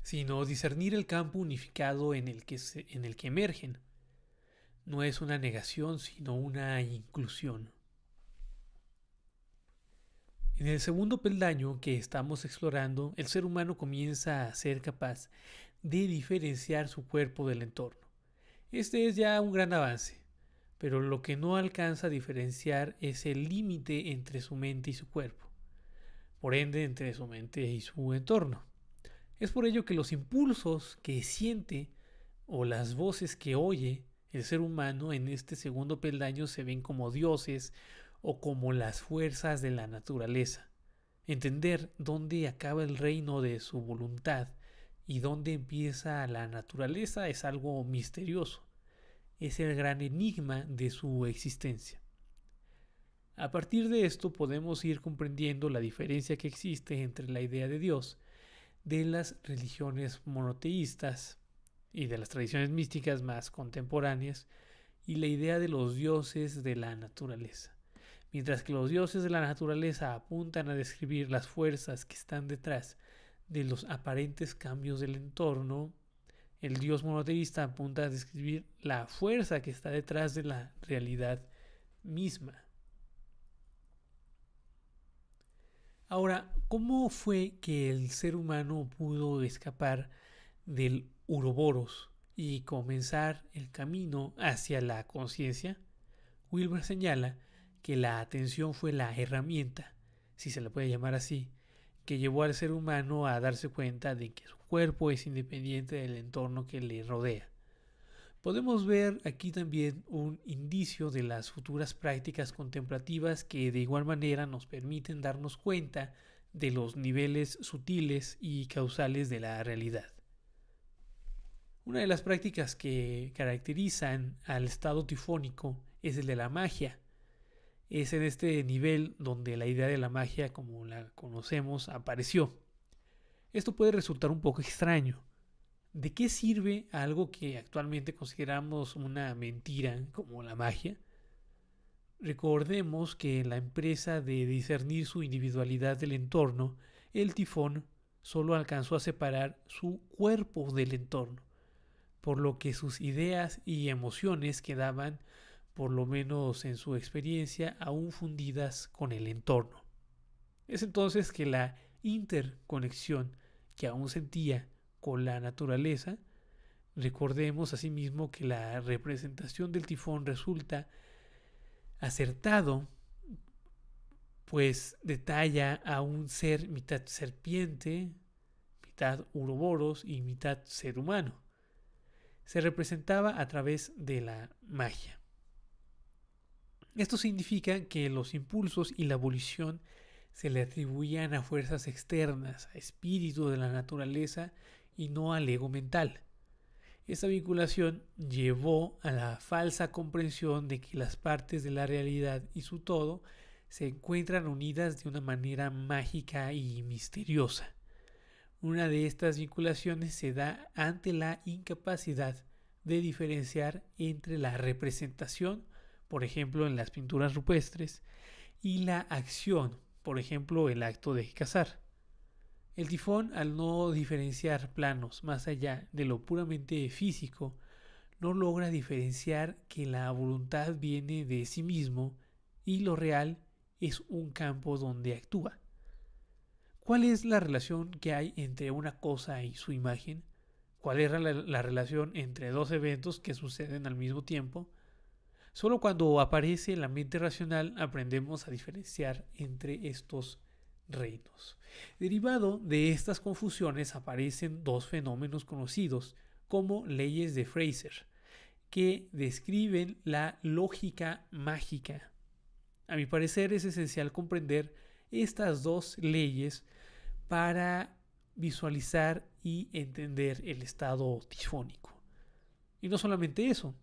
[SPEAKER 1] sino discernir el campo unificado en el que emergen. No es una negación, sino una inclusión. En el segundo peldaño que estamos explorando, el ser humano comienza a ser capaz de diferenciar su cuerpo del entorno. Este es ya un gran avance, pero lo que no alcanza a diferenciar es el límite entre su mente y su cuerpo, por ende entre su mente y su entorno. Es por ello que los impulsos que siente o las voces que oye el ser humano en este segundo peldaño se ven como dioses o como las fuerzas de la naturaleza. Entender dónde acaba el reino de su voluntad y dónde empieza la naturaleza es algo misterioso. Es el gran enigma de su existencia. A partir de esto podemos ir comprendiendo la diferencia que existe entre la idea de Dios de las religiones monoteístas y de las tradiciones místicas más contemporáneas y la idea de los dioses de la naturaleza. Mientras que los dioses de la naturaleza apuntan a describir las fuerzas que están detrás de los aparentes cambios del entorno, el dios monoteísta apunta a describir la fuerza que está detrás de la realidad misma. Ahora, ¿cómo fue que el ser humano pudo escapar del Uroboros y comenzar el camino hacia la conciencia? Wilber señala que la atención fue la herramienta, si se la puede llamar así, que llevó al ser humano a darse cuenta de que su cuerpo es independiente del entorno que le rodea. Podemos ver aquí también un indicio de las futuras prácticas contemplativas que de igual manera nos permiten darnos cuenta de los niveles sutiles y causales de la realidad. Una de las prácticas que caracterizan al estado tifónico es el de la magia. Es en este nivel donde la idea de la magia como la conocemos apareció. Esto puede resultar un poco extraño. ¿De qué sirve algo que actualmente consideramos una mentira como la magia? Recordemos que en la empresa de discernir su individualidad del entorno, el tifón solo alcanzó a separar su cuerpo del entorno, por lo que sus ideas y emociones quedaban, por lo menos en su experiencia, aún fundidas con el entorno. Es entonces que la interconexión que aún sentía con la naturaleza, recordemos asimismo que la representación del tifón resulta acertado, pues detalla a un ser mitad serpiente, mitad uroboros y mitad ser humano. Se representaba a través de la magia. Esto significa que los impulsos y la volición se le atribuían a fuerzas externas, a espíritu de la naturaleza y no al ego mental. Esta vinculación llevó a la falsa comprensión de que las partes de la realidad y su todo se encuentran unidas de una manera mágica y misteriosa. Una de estas vinculaciones se da ante la incapacidad de diferenciar entre la representación, por ejemplo en las pinturas rupestres, y la acción, por ejemplo el acto de cazar. El tifón, al no diferenciar planos más allá de lo puramente físico, no logra diferenciar que la voluntad viene de sí mismo y lo real es un campo donde actúa. ¿Cuál es la relación que hay entre una cosa y su imagen? ¿Cuál es la relación entre dos eventos que suceden al mismo tiempo? Solo cuando aparece la mente racional aprendemos a diferenciar entre estos reinos. Derivado de estas confusiones aparecen dos fenómenos conocidos como leyes de Fraser, que describen la lógica mágica. A mi parecer es esencial comprender estas dos leyes para visualizar y entender el estado tifónico. Y no solamente eso,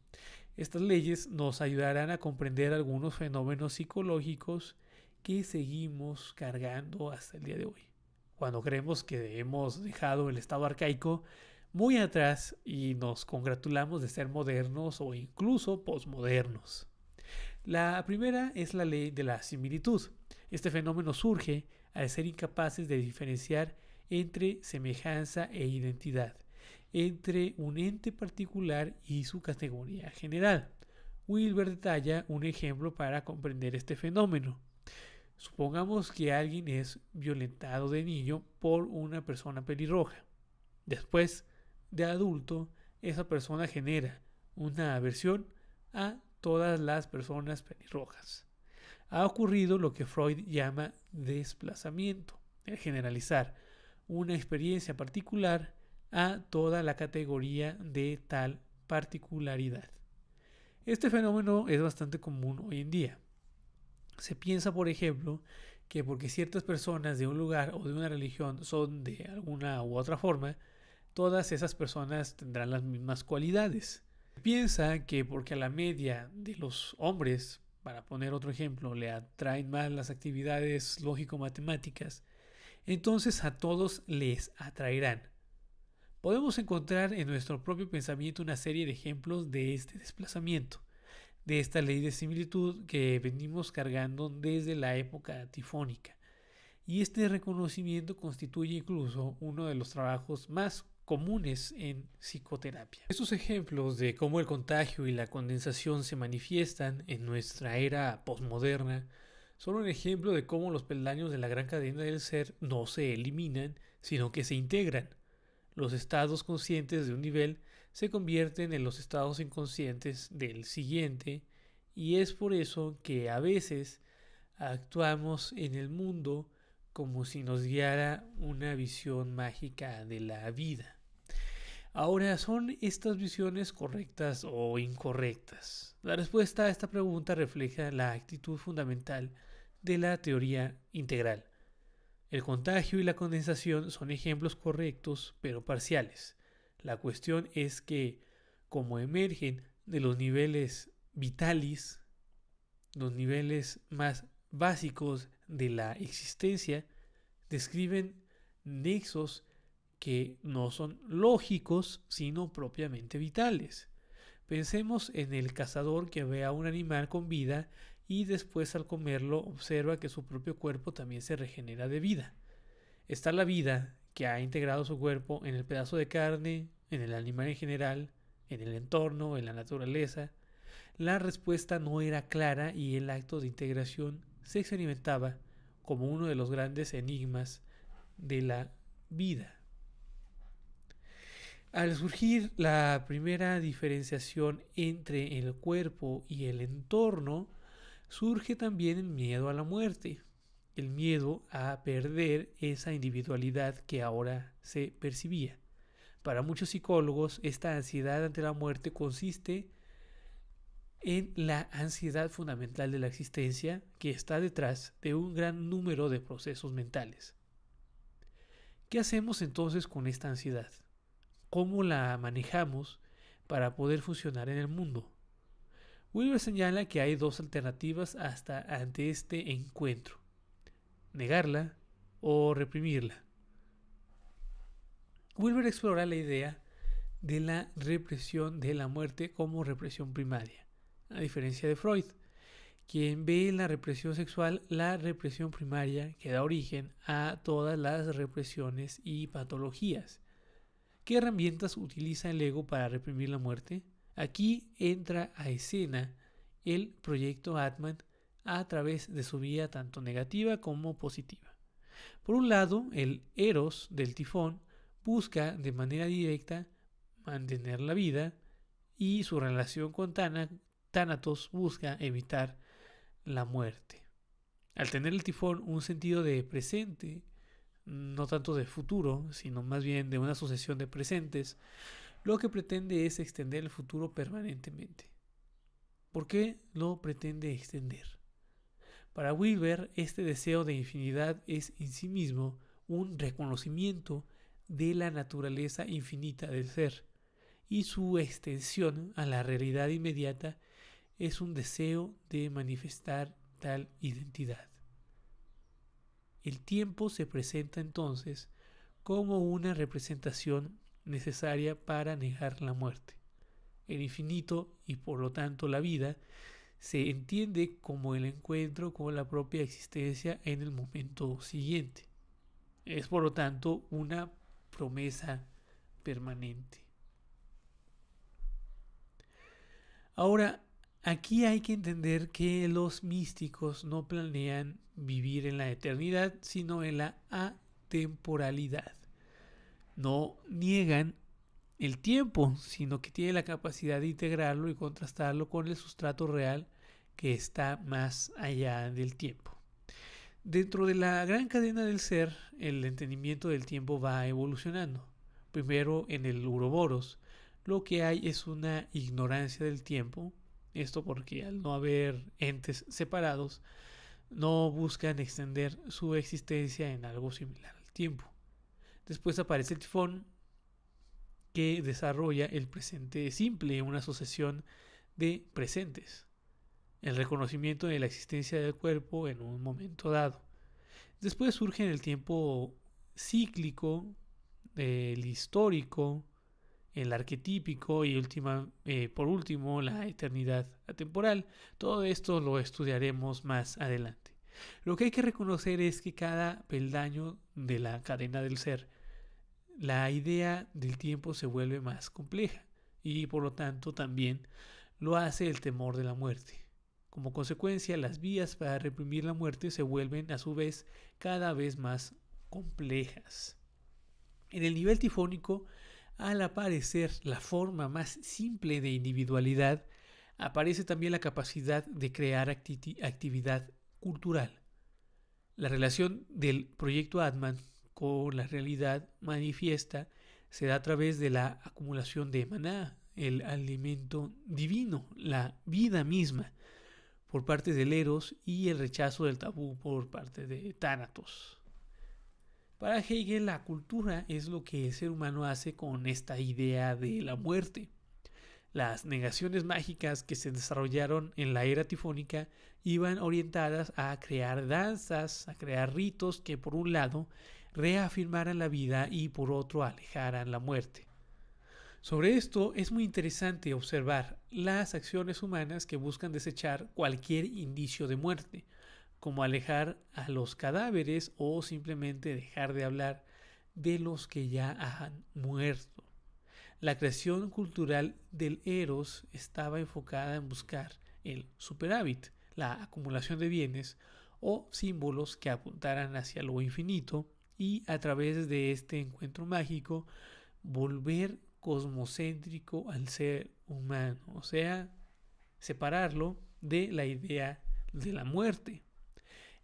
[SPEAKER 1] estas leyes nos ayudarán a comprender algunos fenómenos psicológicos que seguimos cargando hasta el día de hoy, cuando creemos que hemos dejado el estado arcaico muy atrás y nos congratulamos de ser modernos o incluso posmodernos. La primera es la ley de la similitud. Este fenómeno surge al ser incapaces de diferenciar entre semejanza e identidad, entre un ente particular y su categoría general. Wilber detalla un ejemplo para comprender este fenómeno. Supongamos que alguien es violentado de niño por una persona pelirroja. Después, de adulto, esa persona genera una aversión a todas las personas pelirrojas. Ha ocurrido lo que Freud llama desplazamiento, el generalizar una experiencia particular a toda la categoría de tal particularidad. Este fenómeno es bastante común hoy en día. Se piensa, por ejemplo, que porque ciertas personas de un lugar o de una religión son de alguna u otra forma, todas esas personas tendrán las mismas cualidades. Se piensa que porque a la media de los hombres, para poner otro ejemplo, le atraen más las actividades lógico-matemáticas, entonces a todos les atraerán. Podemos encontrar en nuestro propio pensamiento una serie de ejemplos de este desplazamiento, de esta ley de similitud que venimos cargando desde la época tifónica. Y este reconocimiento constituye incluso uno de los trabajos más comunes en psicoterapia. Estos ejemplos de cómo el contagio y la condensación se manifiestan en nuestra era posmoderna son un ejemplo de cómo los peldaños de la gran cadena del ser no se eliminan, sino que se integran. Los estados conscientes de un nivel se convierten en los estados inconscientes del siguiente, y es por eso que a veces actuamos en el mundo como si nos guiara una visión mágica de la vida. Ahora, ¿son estas visiones correctas o incorrectas? La respuesta a esta pregunta refleja la actitud fundamental de la teoría integral. El contagio y la condensación son ejemplos correctos, pero parciales. La cuestión es que, como emergen de los niveles vitalis, los niveles más básicos de la existencia, describen nexos que no son lógicos, sino propiamente vitales. Pensemos en el cazador que ve a un animal con vida y después al comerlo observa que su propio cuerpo también se regenera de vida. Está la vida que ha integrado su cuerpo en el pedazo de carne, en el animal en general, en el entorno, en la naturaleza. La respuesta no era clara y el acto de integración se experimentaba como uno de los grandes enigmas de la vida. Al surgir la primera diferenciación entre el cuerpo y el entorno, surge también el miedo a la muerte, el miedo a perder esa individualidad que ahora se percibía. Para muchos psicólogos, esta ansiedad ante la muerte consiste en la ansiedad fundamental de la existencia que está detrás de un gran número de procesos mentales. ¿Qué hacemos entonces con esta ansiedad? ¿Cómo la manejamos para poder funcionar en el mundo? Wilber señala que hay dos alternativas ante este encuentro: negarla o reprimirla. Wilber explora la idea de la represión de la muerte como represión primaria, a diferencia de Freud, quien ve en la represión sexual la represión primaria que da origen a todas las represiones y patologías. ¿Qué herramientas utiliza el ego para reprimir la muerte? Aquí entra a escena el proyecto Atman a través de su vía tanto negativa como positiva. Por un lado, el Eros del tifón busca de manera directa mantener la vida y su relación con Thanatos busca evitar la muerte. Al tener el tifón un sentido de presente, no tanto de futuro, sino más bien de una sucesión de presentes, lo que pretende es extender el futuro permanentemente. ¿Por qué lo pretende extender? Para Wilber, este deseo de infinidad es en sí mismo un reconocimiento de la naturaleza infinita del ser, y su extensión a la realidad inmediata es un deseo de manifestar tal identidad. El tiempo se presenta entonces como una representación necesaria para negar la muerte. El infinito y por lo tanto la vida se entiende como el encuentro con la propia existencia en el momento siguiente. Es por lo tanto una promesa permanente. Ahora, aquí hay que entender que los místicos no planean vivir en la eternidad, sino en la atemporalidad. No niegan el tiempo, sino que tienen la capacidad de integrarlo y contrastarlo con el sustrato real que está más allá del tiempo. Dentro de la gran cadena del ser, el entendimiento del tiempo va evolucionando. Primero, en el Uroboros, lo que hay es una ignorancia del tiempo. Esto porque al no haber entes separados, no buscan extender su existencia en algo similar al tiempo. Después aparece el tifón, que desarrolla el presente simple, una sucesión de presentes, el reconocimiento de la existencia del cuerpo en un momento dado. Después surge en el tiempo cíclico, el histórico, el arquetípico y por último la eternidad atemporal. Todo esto lo estudiaremos más adelante. Lo que hay que reconocer es que cada peldaño de la cadena del ser, la idea del tiempo se vuelve más compleja y por lo tanto también lo hace el temor de la muerte. Como consecuencia, las vías para reprimir la muerte se vuelven a su vez cada vez más complejas. En el nivel tifónico, al aparecer la forma más simple de individualidad, aparece también la capacidad de crear actividad cultural. La relación del proyecto Atman con la realidad manifiesta se da a través de la acumulación de maná, el alimento divino, la vida misma, por parte del Eros y el rechazo del tabú por parte de Thanatos. Para Hegel, la cultura es lo que el ser humano hace con esta idea de la muerte. Las negaciones mágicas que se desarrollaron en la era tifónica iban orientadas a crear danzas, a crear ritos que por un lado reafirmaran la vida y por otro alejaran la muerte. Sobre esto es muy interesante observar las acciones humanas que buscan desechar cualquier indicio de muerte, como alejar a los cadáveres o simplemente dejar de hablar de los que ya han muerto. La creación cultural del Eros estaba enfocada en buscar el superávit, la acumulación de bienes o símbolos que apuntaran hacia lo infinito y a través de este encuentro mágico volver cosmocéntrico al ser humano, o sea, separarlo de la idea de la muerte.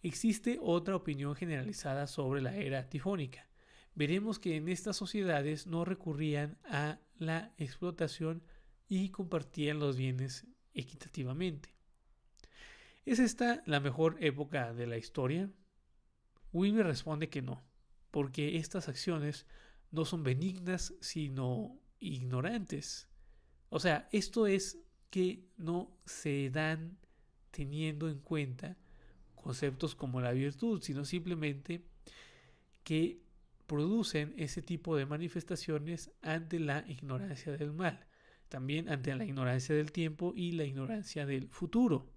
[SPEAKER 1] Existe otra opinión generalizada sobre la era tifónica. Veremos que en estas sociedades no recurrían a la explotación y compartían los bienes equitativamente. ¿Es esta la mejor época de la historia? Wilber responde que no, porque estas acciones no son benignas, sino ignorantes. O sea, esto es que no se dan teniendo en cuenta conceptos como la virtud, sino simplemente que producen ese tipo de manifestaciones ante la ignorancia del mal, también ante la ignorancia del tiempo y la ignorancia del futuro.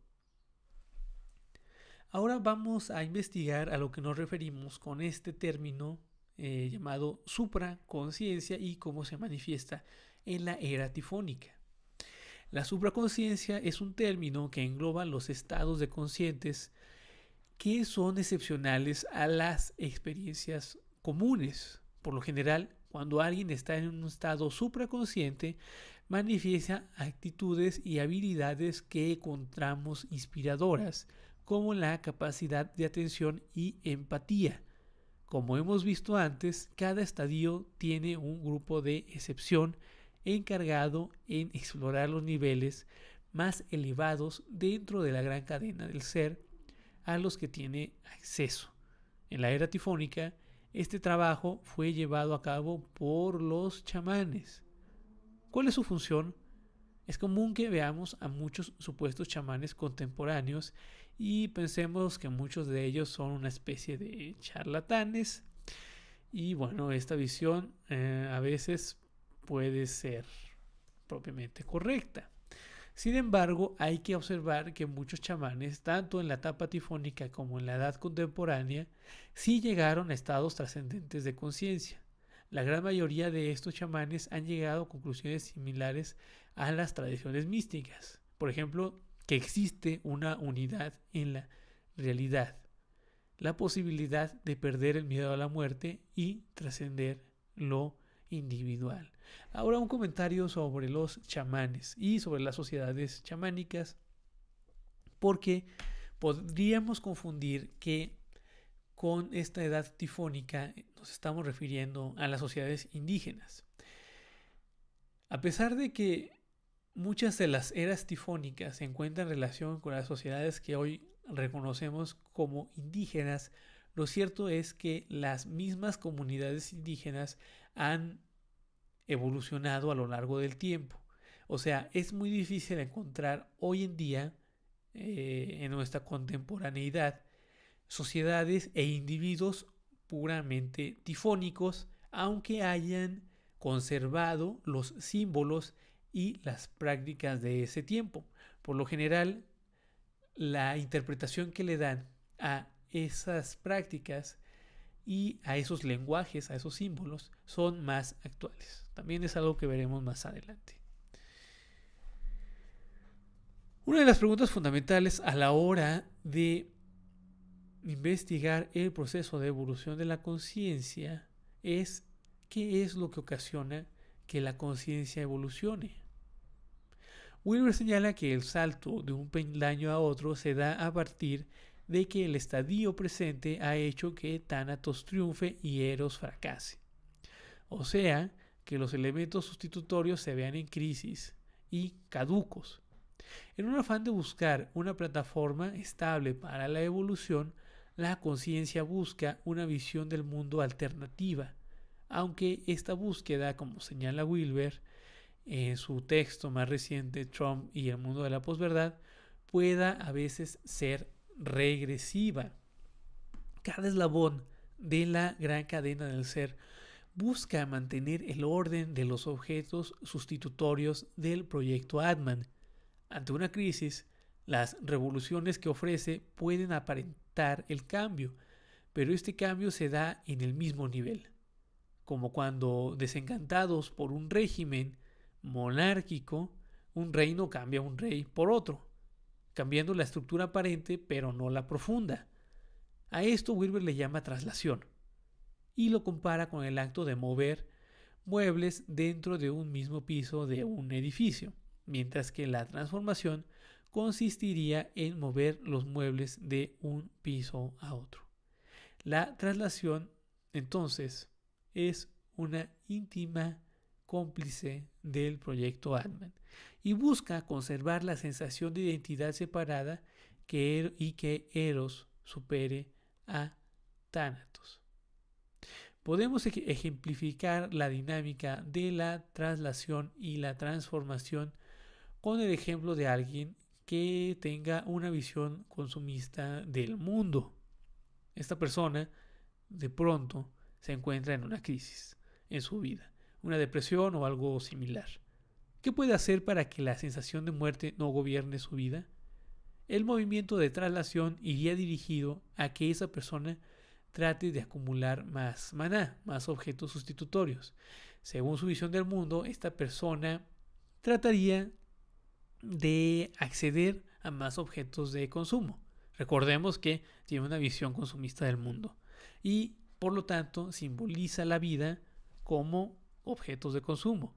[SPEAKER 1] Ahora vamos a investigar a lo que nos referimos con este término llamado supraconciencia y cómo se manifiesta en la era tifónica. La supraconciencia es un término que engloba los estados de conscientes que son excepcionales a las experiencias comunes. Por lo general, cuando alguien está en un estado supraconsciente, manifiesta actitudes y habilidades que encontramos inspiradoras, como la capacidad de atención y empatía. Como hemos visto antes, cada estadio tiene un grupo de excepción encargado en explorar los niveles más elevados dentro de la gran cadena del ser a los que tiene acceso. En la era tifónica, este trabajo fue llevado a cabo por los chamanes. ¿Cuál es su función? Es común que veamos a muchos supuestos chamanes contemporáneos y pensemos que muchos de ellos son una especie de charlatanes. Y bueno, esta visión a veces puede ser propiamente correcta. Sin embargo, hay que observar que muchos chamanes, tanto en la etapa tifónica como en la edad contemporánea, sí llegaron a estados trascendentes de conciencia. La gran mayoría de estos chamanes han llegado a conclusiones similares a las tradiciones místicas. Por ejemplo, que existe una unidad en la realidad, la posibilidad de perder el miedo a la muerte y trascender lo individual. Ahora un comentario sobre los chamanes y sobre las sociedades chamánicas, porque podríamos confundir que con esta edad tifónica nos estamos refiriendo a las sociedades indígenas. A pesar de que muchas de las eras tifónicas se encuentran en relación con las sociedades que hoy reconocemos como indígenas, lo cierto es que las mismas comunidades indígenas han evolucionado a lo largo del tiempo. O sea, es muy difícil encontrar hoy en día, en nuestra contemporaneidad, sociedades e individuos puramente tifónicos, aunque hayan conservado los símbolos y las prácticas de ese tiempo. Por lo general, la interpretación que le dan a esas prácticas y a esos lenguajes, a esos símbolos, son más actuales. También es algo que veremos más adelante. Una de las preguntas fundamentales a la hora de investigar el proceso de evolución de la conciencia es ¿qué es lo que ocasiona que la conciencia evolucione? Wilber señala que el salto de un peldaño a otro se da a partir de que el estadio presente ha hecho que Thanatos triunfe y Eros fracase. O sea, que los elementos sustitutorios se vean en crisis y caducos. En un afán de buscar una plataforma estable para la evolución, la conciencia busca una visión del mundo alternativa, aunque esta búsqueda, como señala Wilber en su texto más reciente, Trump y el mundo de la posverdad, pueda a veces ser regresiva. Cada eslabón de la gran cadena del ser busca mantener el orden de los objetos sustitutorios del proyecto Atman. Ante una crisis, las revoluciones que ofrece pueden aparentar el cambio, pero este cambio se da en el mismo nivel, como cuando, desencantados por un régimen monárquico, un reino cambia a un rey por otro, cambiando la estructura aparente pero no la profunda. A esto Wilber le llama traslación y lo compara con el acto de mover muebles dentro de un mismo piso de un edificio, mientras que la transformación consistiría en mover los muebles de un piso a otro. La traslación, entonces, es una íntima cómplice del proyecto Atman y busca conservar la sensación de identidad separada y que Eros supere a Thanatos. Podemos ejemplificar la dinámica de la traslación y la transformación con el ejemplo de alguien que tenga una visión consumista del mundo. Esta persona de pronto se encuentra en una crisis en su vida, una depresión o algo similar. ¿Qué puede hacer para que la sensación de muerte no gobierne su vida? El movimiento de traslación iría dirigido a que esa persona trate de acumular más maná, más objetos sustitutorios. Según su visión del mundo, esta persona trataría de acceder a más objetos de consumo. Recordemos que tiene una visión consumista del mundo y, por lo tanto, simboliza la vida como objetos de consumo.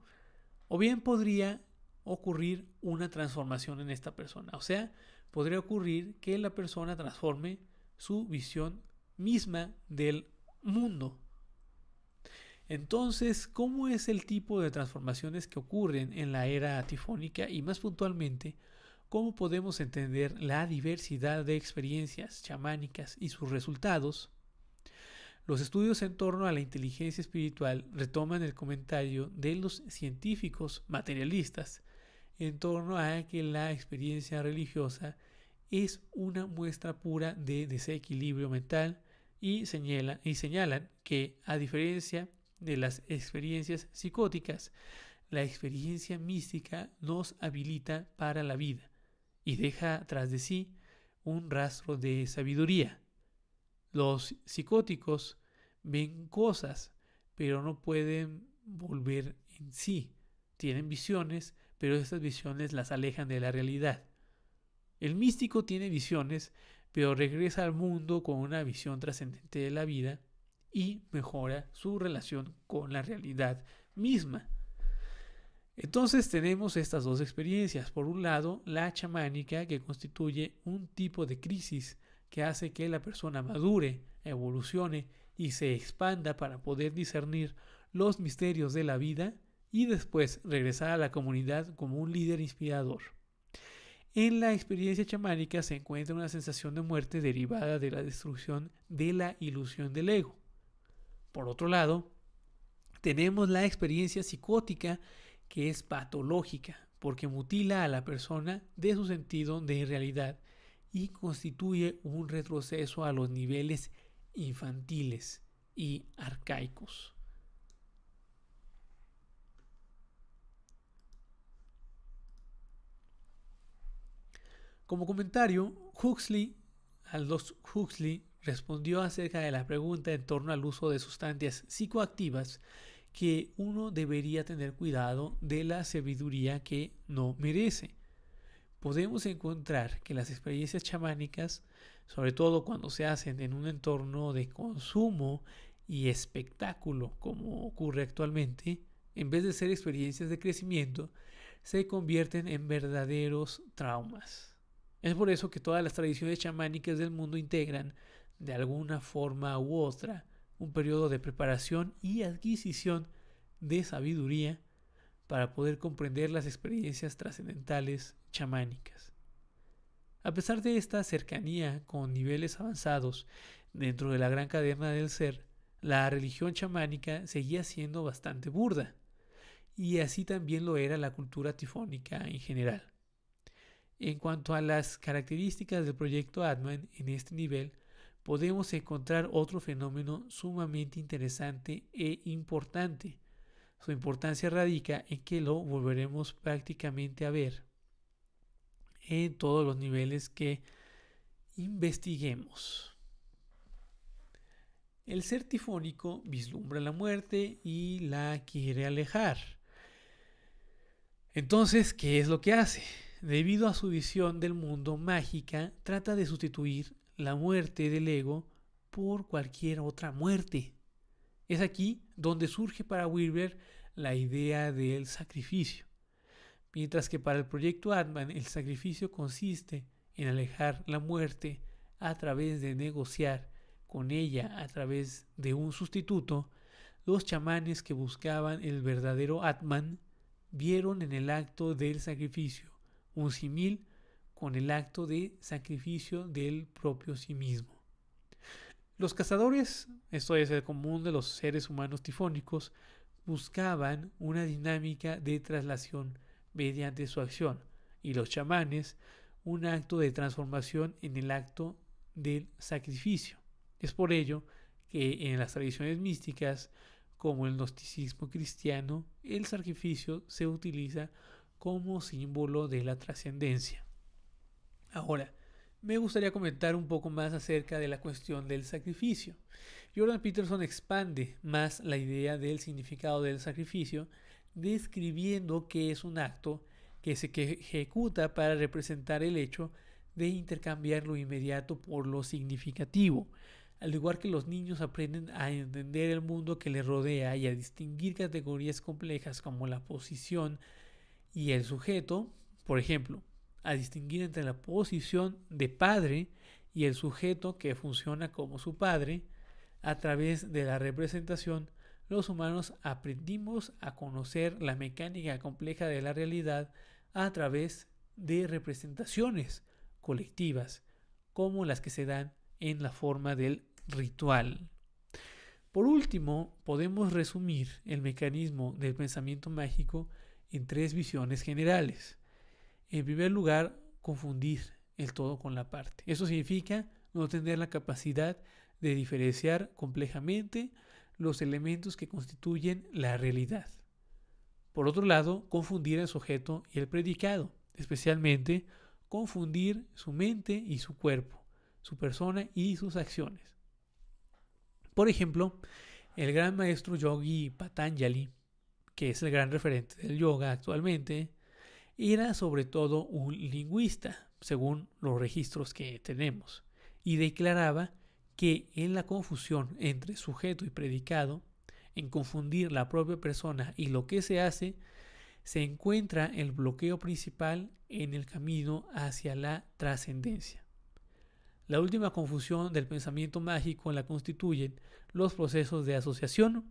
[SPEAKER 1] O bien podría ocurrir una transformación en esta persona. O sea, podría ocurrir que la persona transforme su visión misma del mundo. Entonces, ¿cómo es el tipo de transformaciones que ocurren en la era tifónica y más puntualmente, cómo podemos entender la diversidad de experiencias chamánicas y sus resultados? Los estudios en torno a la inteligencia espiritual retoman el comentario de los científicos materialistas en torno a que la experiencia religiosa es una muestra pura de desequilibrio mental y señalan que, a diferencia de las experiencias psicóticas, la experiencia mística nos habilita para la vida y deja tras de sí un rastro de sabiduría. Los psicóticos ven cosas, pero no pueden volver en sí. Tienen visiones, pero estas visiones las alejan de la realidad. El místico tiene visiones, pero regresa al mundo con una visión trascendente de la vida y mejora su relación con la realidad misma. Entonces tenemos estas dos experiencias. Por un lado, la chamánica, que constituye un tipo de crisis que hace que la persona madure, evolucione y se expanda para poder discernir los misterios de la vida y después regresar a la comunidad como un líder inspirador. En la experiencia chamánica se encuentra una sensación de muerte derivada de la destrucción de la ilusión del ego. Por otro lado, tenemos la experiencia psicótica, que es patológica porque mutila a la persona de su sentido de realidad y constituye un retroceso a los niveles infantiles y arcaicos. Como comentario, Aldous Huxley respondió acerca de la pregunta en torno al uso de sustancias psicoactivas que uno debería tener cuidado de la sabiduría que no merece. Podemos encontrar que las experiencias chamánicas, sobre todo cuando se hacen en un entorno de consumo y espectáculo como ocurre actualmente, en vez de ser experiencias de crecimiento, se convierten en verdaderos traumas. Es por eso que todas las tradiciones chamánicas del mundo integran, de alguna forma u otra, un periodo de preparación y adquisición de sabiduría para poder comprender las experiencias trascendentales chamánicas. A pesar de esta cercanía con niveles avanzados dentro de la gran cadena del ser, la religión chamánica seguía siendo bastante burda, y así también lo era la cultura tifónica en general. En cuanto a las características del proyecto Atman en este nivel, podemos encontrar otro fenómeno sumamente interesante e importante. Su importancia radica en que lo volveremos prácticamente a ver en todos los niveles que investiguemos. El ser tifónico vislumbra la muerte y la quiere alejar. Entonces, ¿qué es lo que hace? Debido a su visión del mundo mágica, trata de sustituir la muerte del ego por cualquier otra muerte. Es aquí donde surge para Wilber la idea del sacrificio. Mientras que para el proyecto Atman el sacrificio consiste en alejar la muerte a través de negociar con ella a través de un sustituto, los chamanes que buscaban el verdadero Atman vieron en el acto del sacrificio un símil con el acto de sacrificio del propio sí mismo. Los cazadores, esto es el común de los seres humanos tifónicos, buscaban una dinámica de traslación mediante su acción, y los chamanes un acto de transformación en el acto del sacrificio. Es por ello que en las tradiciones místicas, como el gnosticismo cristiano, el sacrificio se utiliza como símbolo de la trascendencia. Ahora, me gustaría comentar un poco más acerca de la cuestión del sacrificio. Jordan Peterson expande más la idea del significado del sacrificio, describiendo que es un acto que se ejecuta para representar el hecho de intercambiar lo inmediato por lo significativo. Al igual que los niños aprenden a entender el mundo que les rodea y a distinguir categorías complejas como la posición y el sujeto, por ejemplo, a distinguir entre la posición de padre y el sujeto que funciona como su padre, a través de la representación, los humanos aprendimos a conocer la mecánica compleja de la realidad a través de representaciones colectivas, como las que se dan en la forma del ritual. Por último, podemos resumir el mecanismo del pensamiento mágico en tres visiones generales. En primer lugar, confundir el todo con la parte. Eso significa no tener la capacidad de diferenciar complejamente los elementos que constituyen la realidad. Por otro lado, confundir el sujeto y el predicado, especialmente confundir su mente y su cuerpo, su persona y sus acciones. Por ejemplo, el gran maestro yogi Patanjali, que es el gran referente del yoga actualmente, era sobre todo un lingüista, según los registros que tenemos, y declaraba que en la confusión entre sujeto y predicado, en confundir la propia persona y lo que se hace, se encuentra el bloqueo principal en el camino hacia la trascendencia. La última confusión del pensamiento mágico la constituyen los procesos de asociación,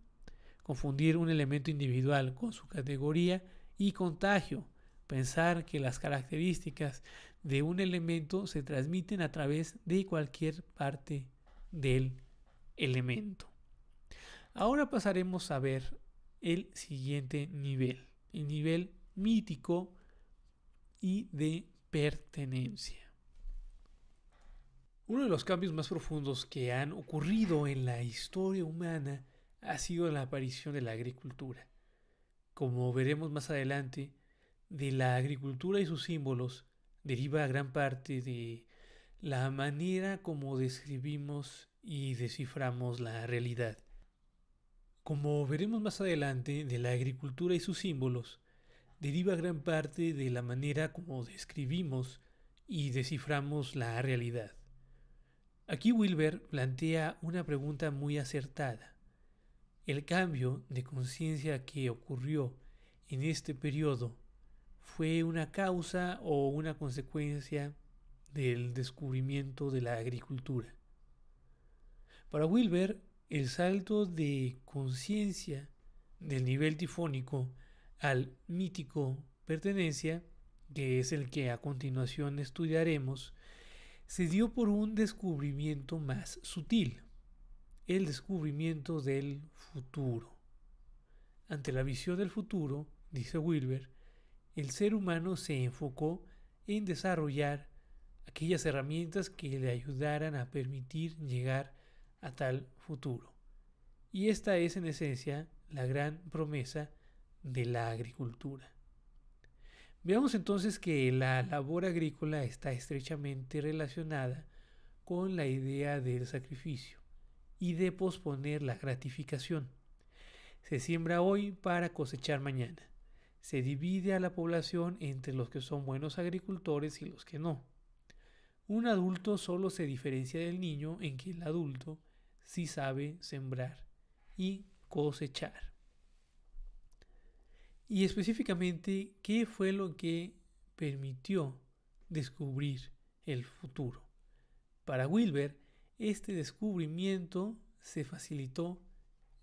[SPEAKER 1] confundir un elemento individual con su categoría, y contagio, pensar que las características de un elemento se transmiten a través de cualquier parte del elemento. Ahora pasaremos a ver el siguiente nivel, el nivel mítico y de pertenencia. Uno de los cambios más profundos que han ocurrido en la historia humana ha sido la aparición de la agricultura. Como veremos más adelante, de la agricultura y sus símbolos deriva gran parte de la manera como describimos y desciframos la realidad. Como veremos más adelante, de la agricultura y sus símbolos deriva gran parte de la manera como describimos y desciframos la realidad. Aquí Wilber plantea una pregunta muy acertada. ¿El cambio de conciencia que ocurrió en este periodo fue una causa o una consecuencia del descubrimiento de la agricultura? Para Wilber, el salto de conciencia del nivel tifónico al mítico pertenencia, que es el que a continuación estudiaremos, se dio por un descubrimiento más sutil, el descubrimiento del futuro. Ante la visión del futuro, dice Wilber, el ser humano se enfocó en desarrollar aquellas herramientas que le ayudaran a permitir llegar a tal futuro. Y esta es en esencia la gran promesa de la agricultura. Veamos entonces que la labor agrícola está estrechamente relacionada con la idea del sacrificio y de posponer la gratificación. Se siembra hoy para cosechar mañana. Se divide a la población entre los que son buenos agricultores y los que no. Un adulto solo se diferencia del niño en que el adulto sí sabe sembrar y cosechar. Y específicamente, ¿qué fue lo que permitió descubrir el futuro? Para Wilber, este descubrimiento se facilitó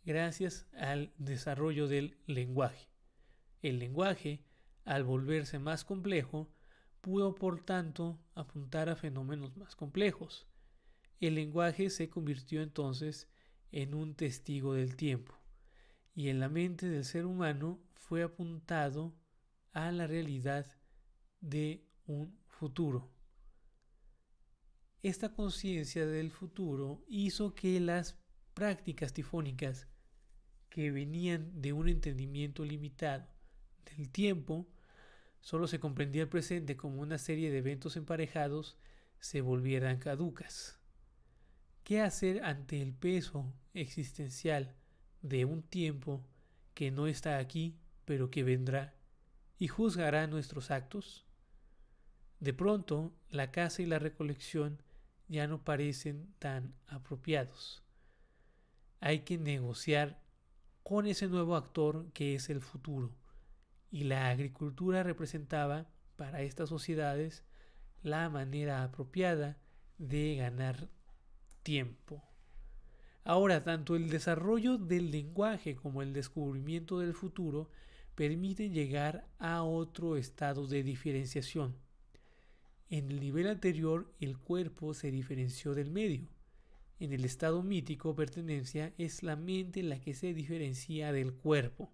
[SPEAKER 1] gracias al desarrollo del lenguaje. El lenguaje, al volverse más complejo, pudo por tanto apuntar a fenómenos más complejos. El lenguaje se convirtió entonces en un testigo del tiempo, y en la mente del ser humano fue apuntado a la realidad de un futuro. Esta conciencia del futuro hizo que las prácticas tifónicas que venían de un entendimiento limitado del tiempo, solo se comprendía el presente como una serie de eventos emparejados, se volvieran caducas. ¿Qué hacer ante el peso existencial de un tiempo que no está aquí, pero que vendrá y juzgará nuestros actos? De pronto, la caza y la recolección ya no parecen tan apropiados. Hay que negociar con ese nuevo actor que es el futuro, y la agricultura representaba para estas sociedades la manera apropiada de ganar tiempo. Ahora, tanto el desarrollo del lenguaje como el descubrimiento del futuro permiten llegar a otro estado de diferenciación. En el nivel anterior, el cuerpo se diferenció del medio. En el estado mítico, pertenencia es la mente la que se diferencia del cuerpo.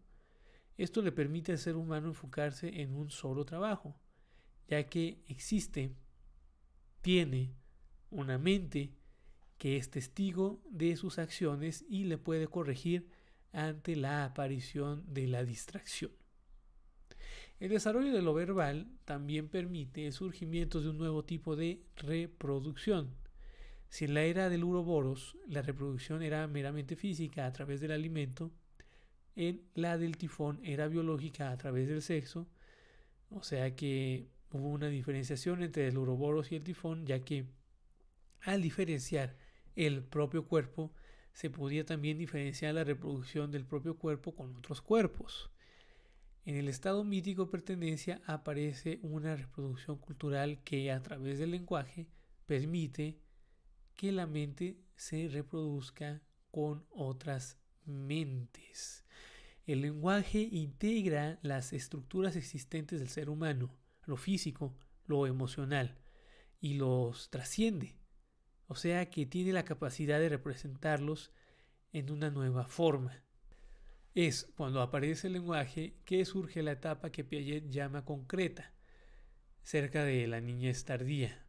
[SPEAKER 1] Esto le permite al ser humano enfocarse en un solo trabajo, ya que tiene una mente que es testigo de sus acciones y le puede corregir ante la aparición de la distracción. El desarrollo de lo verbal también permite el surgimiento de un nuevo tipo de reproducción. Si en la era del Uroboros la reproducción era meramente física a través del alimento, en la del tifón era biológica a través del sexo, o sea que hubo una diferenciación entre el Uroboros y el tifón, ya que al diferenciar el propio cuerpo, se podía también diferenciar la reproducción del propio cuerpo con otros cuerpos. En el estado mítico pertenencia aparece una reproducción cultural que a través del lenguaje permite que la mente se reproduzca con otras mentes. El lenguaje integra las estructuras existentes del ser humano, lo físico, lo emocional, y los trasciende. O sea que tiene la capacidad de representarlos en una nueva forma. Es cuando aparece el lenguaje que surge la etapa que Piaget llama concreta, cerca de la niñez tardía.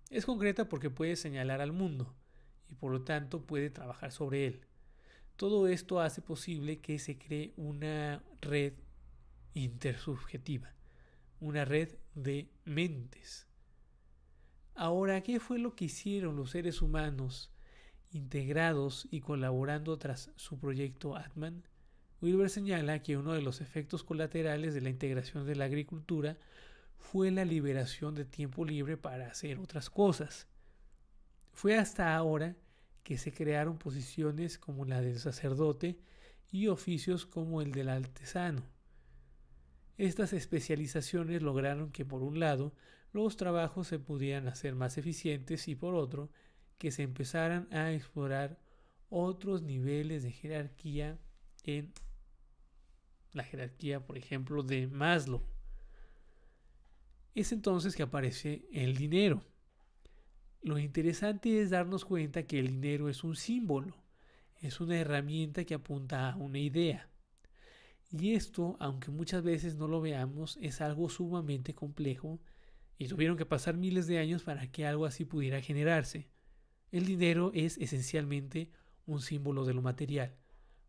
[SPEAKER 1] Es concreta porque puede señalar al mundo y por lo tanto puede trabajar sobre él. Todo esto hace posible que se cree una red intersubjetiva, una red de mentes. Ahora, ¿qué fue lo que hicieron los seres humanos integrados y colaborando tras su proyecto Atman? Wilber señala que uno de los efectos colaterales de la integración de la agricultura fue la liberación de tiempo libre para hacer otras cosas. Fue hasta ahora que se crearon posiciones como la del sacerdote y oficios como el del artesano. Estas especializaciones lograron que, por un lado, los trabajos se pudieran hacer más eficientes y, por otro, que se empezaran a explorar otros niveles de jerarquía en la jerarquía, por ejemplo, de Maslow. Es entonces que aparece el dinero. Lo interesante es darnos cuenta que el dinero es un símbolo, es una herramienta que apunta a una idea. Y esto, aunque muchas veces no lo veamos, es algo sumamente complejo y tuvieron que pasar miles de años para que algo así pudiera generarse. El dinero es esencialmente un símbolo de lo material,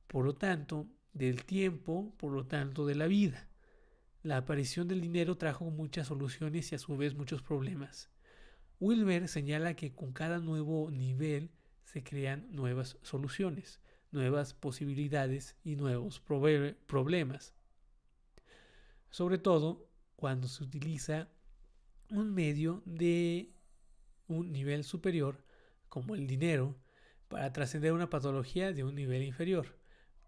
[SPEAKER 1] por lo tanto, del tiempo, por lo tanto, de la vida. La aparición del dinero trajo muchas soluciones y a su vez muchos problemas. Wilber señala que con cada nuevo nivel se crean nuevas soluciones, nuevas posibilidades y nuevos problemas. Sobre todo cuando se utiliza un medio de un nivel superior, como el dinero, para trascender una patología de un nivel inferior,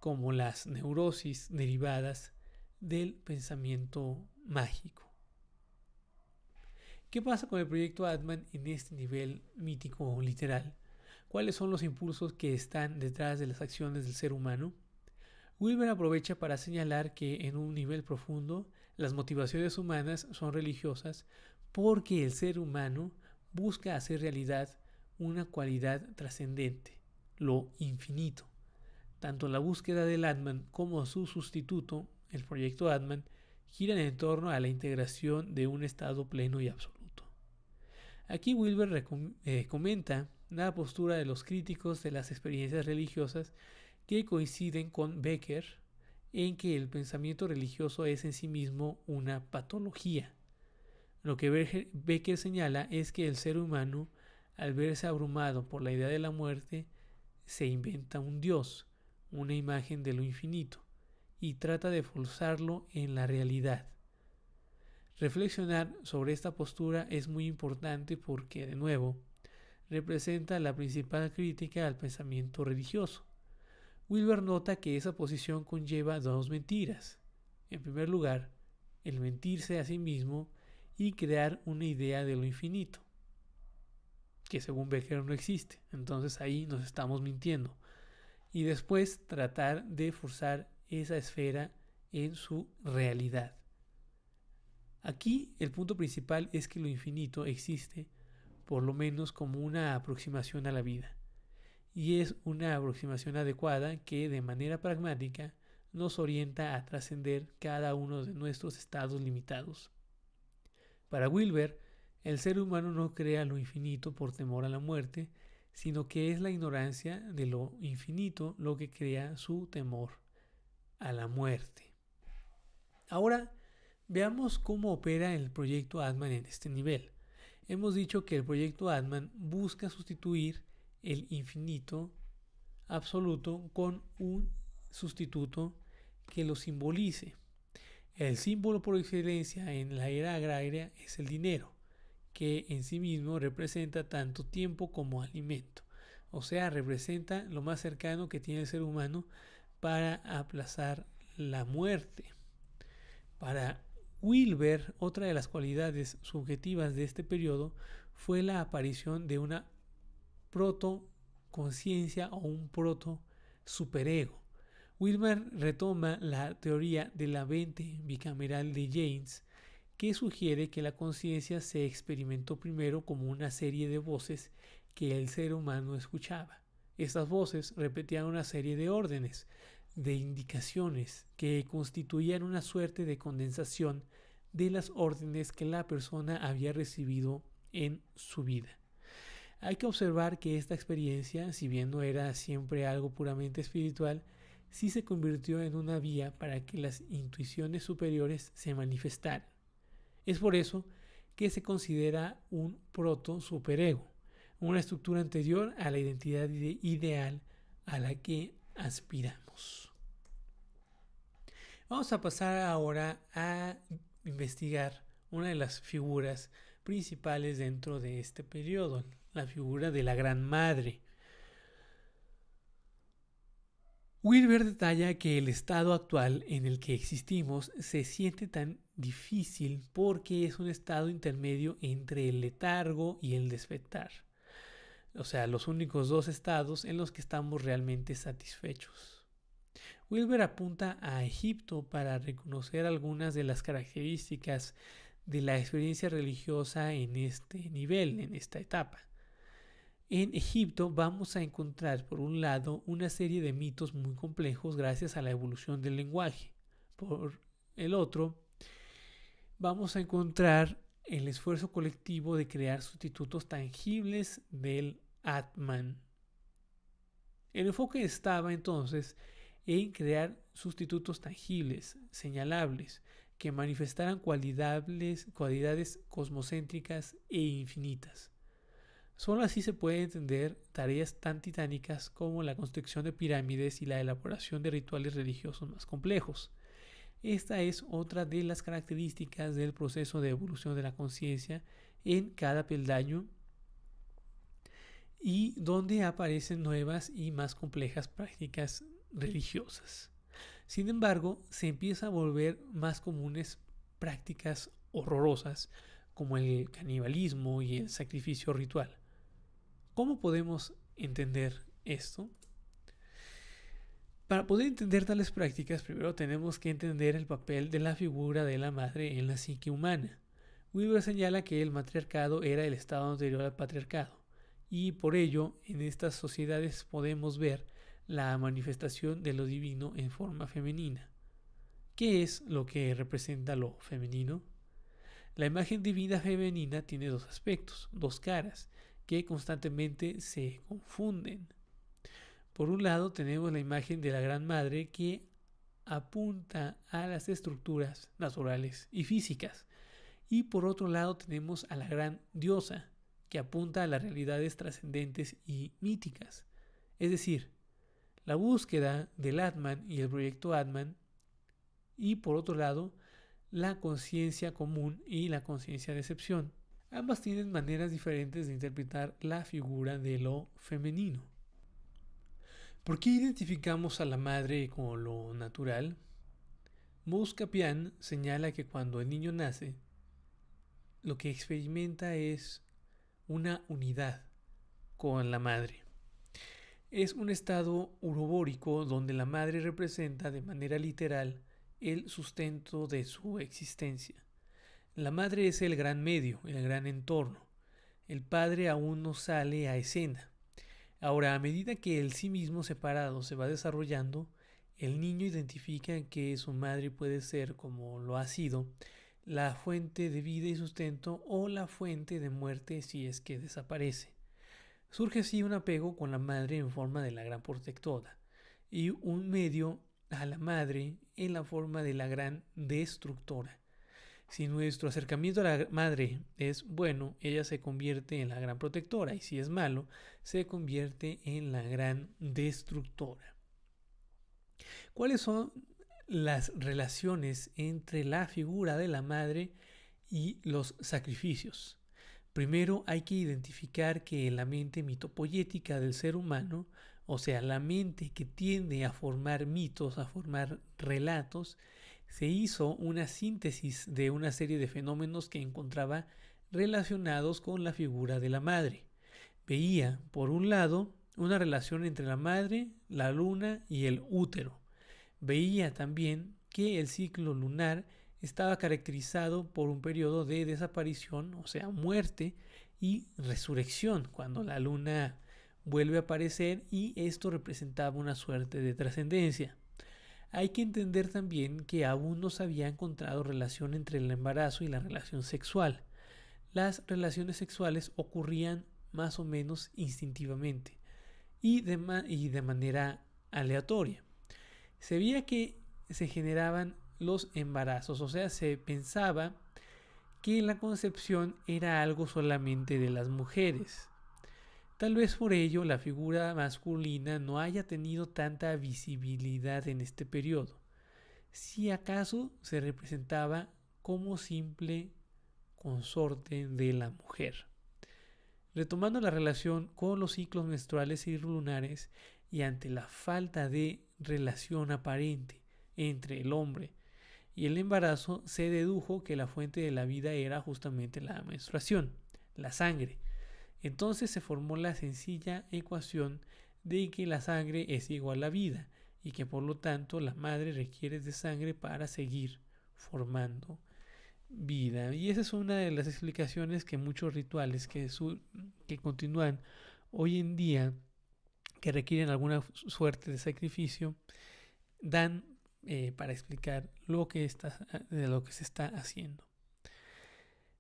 [SPEAKER 1] como las neurosis derivadas del pensamiento mágico. ¿Qué pasa con el proyecto Atman en este nivel mítico o literal? ¿Cuáles son los impulsos que están detrás de las acciones del ser humano? Wilber aprovecha para señalar que en un nivel profundo las motivaciones humanas son religiosas porque el ser humano busca hacer realidad una cualidad trascendente, lo infinito. Tanto la búsqueda del Atman como su sustituto, el proyecto Atman, giran en torno a la integración de un estado pleno y absoluto. Aquí Wilber comenta la postura de los críticos de las experiencias religiosas que coinciden con Becker en que el pensamiento religioso es en sí mismo una patología. Lo que Becker señala es que el ser humano, al verse abrumado por la idea de la muerte, se inventa un Dios, una imagen de lo infinito, y trata de forzarlo en la realidad. Reflexionar sobre esta postura es muy importante porque, de nuevo, representa la principal crítica al pensamiento religioso. Wilber nota que esa posición conlleva dos mentiras. En primer lugar, el mentirse a sí mismo y crear una idea de lo infinito, que según Becker no existe. Entonces ahí nos estamos mintiendo. Y después tratar de forzar esa esfera en su realidad. Aquí el punto principal es que lo infinito existe, por lo menos como una aproximación a la vida. Y es una aproximación adecuada que de manera pragmática nos orienta a trascender cada uno de nuestros estados limitados. Para Wilber, el ser humano no crea lo infinito por temor a la muerte, sino que es la ignorancia de lo infinito lo que crea su temor a la muerte. Ahora, veamos cómo opera el proyecto Atman en este nivel. Hemos dicho que el proyecto Atman busca sustituir el infinito absoluto con un sustituto que lo simbolice. El símbolo por excelencia en la era agraria es el dinero, que en sí mismo representa tanto tiempo como alimento. O sea, representa lo más cercano que tiene el ser humano para aplazar la muerte. Para Wilber, otra de las cualidades subjetivas de este periodo fue la aparición de una proto-conciencia o un proto-superego. Wilber retoma la teoría de la mente bicameral de James, que sugiere que la conciencia se experimentó primero como una serie de voces que el ser humano escuchaba. Estas voces repetían una serie de órdenes, de indicaciones que constituían una suerte de condensación de las órdenes que la persona había recibido en su vida. Hay que observar que esta experiencia, si bien no era siempre algo puramente espiritual, sí se convirtió en una vía para que las intuiciones superiores se manifestaran. Es por eso que se considera un proto-superego, una estructura anterior a la identidad ideal a la que aspiramos. Vamos a pasar ahora a investigar una de las figuras principales dentro de este periodo, la figura de la Gran Madre. Wilber detalla que el estado actual en el que existimos se siente tan difícil porque es un estado intermedio entre el letargo y el despertar. O sea, los únicos dos estados en los que estamos realmente satisfechos. Wilber apunta a Egipto para reconocer algunas de las características de la experiencia religiosa en este nivel, en esta etapa. En Egipto vamos a encontrar, por un lado, una serie de mitos muy complejos gracias a la evolución del lenguaje. Por el otro, vamos a encontrar el esfuerzo colectivo de crear sustitutos tangibles del Atman. El enfoque estaba entonces en crear sustitutos tangibles, señalables, que manifestaran cualidades cosmocéntricas e infinitas. Solo así se puede entender tareas tan titánicas como la construcción de pirámides y la elaboración de rituales religiosos más complejos. Esta es otra de las características del proceso de evolución de la conciencia en cada peldaño y donde aparecen nuevas y más complejas prácticas religiosas. Sin embargo, se empieza a volver más comunes prácticas horrorosas como el canibalismo y el sacrificio ritual. ¿Cómo podemos entender esto? Para poder entender tales prácticas, primero tenemos que entender el papel de la figura de la madre en la psique humana. Wilber señala que el matriarcado era el estado anterior al patriarcado, y por ello en estas sociedades podemos ver la manifestación de lo divino en forma femenina. ¿Qué es lo que representa lo femenino? La imagen divina femenina tiene dos aspectos, dos caras, que constantemente se confunden. Por un lado tenemos la imagen de la Gran Madre que apunta a las estructuras naturales y físicas. Y por otro lado tenemos a la Gran Diosa que apunta a las realidades trascendentes y míticas. Es decir, la búsqueda del Atman y el proyecto Atman. Y por otro lado, la conciencia común y la conciencia de excepción. Ambas tienen maneras diferentes de interpretar la figura de lo femenino. ¿Por qué identificamos a la madre con lo natural? Mouskapian señala que cuando el niño nace, lo que experimenta es una unidad con la madre. Es un estado urobórico donde la madre representa de manera literal el sustento de su existencia. La madre es el gran medio, el gran entorno. El padre aún no sale a escena. Ahora, a medida que el sí mismo separado se va desarrollando, el niño identifica que su madre puede ser, como lo ha sido, la fuente de vida y sustento o la fuente de muerte si es que desaparece. Surge así un apego con la madre en forma de la gran protectora y un medio a la madre en la forma de la gran destructora. Si nuestro acercamiento a la madre es bueno, ella se convierte en la gran protectora, y si es malo, se convierte en la gran destructora. ¿Cuáles son las relaciones entre la figura de la madre y los sacrificios? Primero hay que identificar que la mente mitopoyética del ser humano, o sea, la mente que tiende a formar mitos, a formar relatos, se hizo una síntesis de una serie de fenómenos que encontraba relacionados con la figura de la madre. Veía, por un lado, una relación entre la madre, la luna y el útero. Veía también que el ciclo lunar estaba caracterizado por un periodo de desaparición, o sea, muerte y resurrección, cuando la luna vuelve a aparecer, y esto representaba una suerte de trascendencia. Hay que entender también que aún no se había encontrado relación entre el embarazo y la relación sexual. Las relaciones sexuales ocurrían más o menos instintivamente y de manera aleatoria. Se veía que se generaban los embarazos, o sea, se pensaba que la concepción era algo solamente de las mujeres. Tal vez por ello la figura masculina no haya tenido tanta visibilidad en este periodo. Si acaso se representaba como simple consorte de la mujer. Retomando la relación con los ciclos menstruales y lunares, y ante la falta de relación aparente entre el hombre y el embarazo, se dedujo que la fuente de la vida era justamente la menstruación, la sangre. Entonces se formó la sencilla ecuación de que la sangre es igual a vida y que por lo tanto la madre requiere de sangre para seguir formando vida. Y esa es una de las explicaciones que muchos rituales que continúan hoy en día, que requieren alguna suerte de sacrificio, dan para explicar de lo que se está haciendo.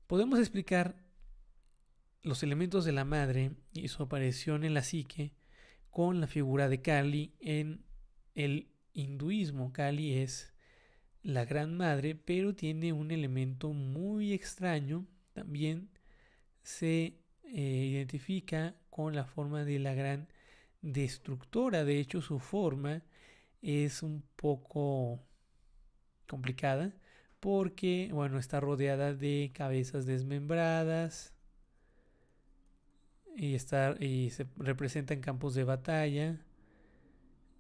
[SPEAKER 1] Podemos explicar los elementos de la madre y su aparición en la psique con la figura de Kali en el hinduismo. Kali es la gran madre, pero tiene un elemento muy extraño. También se identifica con la forma de la gran destructora. De hecho, su forma es un poco complicada porque, bueno, está rodeada de cabezas desmembradas y se representa en campos de batalla.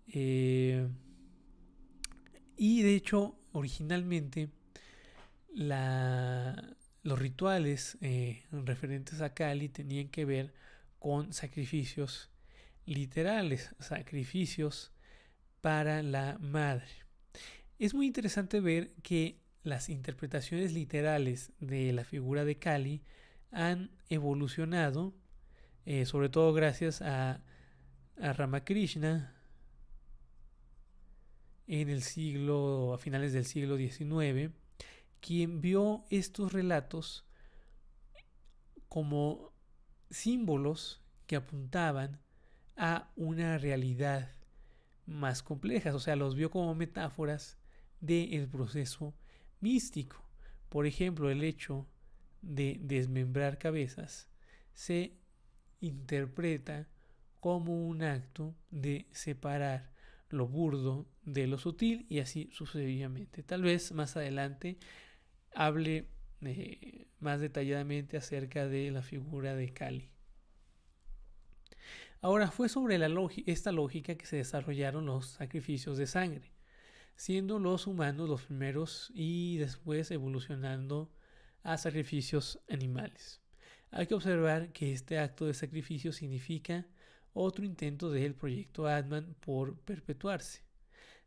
[SPEAKER 1] Y de hecho, originalmente los rituales referentes a Kali tenían que ver con sacrificios literales, sacrificios para la madre. Es muy interesante ver que las interpretaciones literales de la figura de Kali han evolucionado, sobre todo gracias a Ramakrishna a finales del siglo XIX, quien vio estos relatos como símbolos que apuntaban a una realidad más compleja, o sea, los vio como metáforas del proceso místico. Por ejemplo, el hecho de desmembrar cabezas se interpreta como un acto de separar lo burdo de lo sutil y así sucesivamente. Tal vez más adelante hable más detalladamente acerca de la figura de Kali. Ahora, fue sobre esta lógica que se desarrollaron los sacrificios de sangre, siendo los humanos los primeros y después evolucionando a sacrificios animales. Hay que observar que este acto de sacrificio significa otro intento del proyecto Atman por perpetuarse.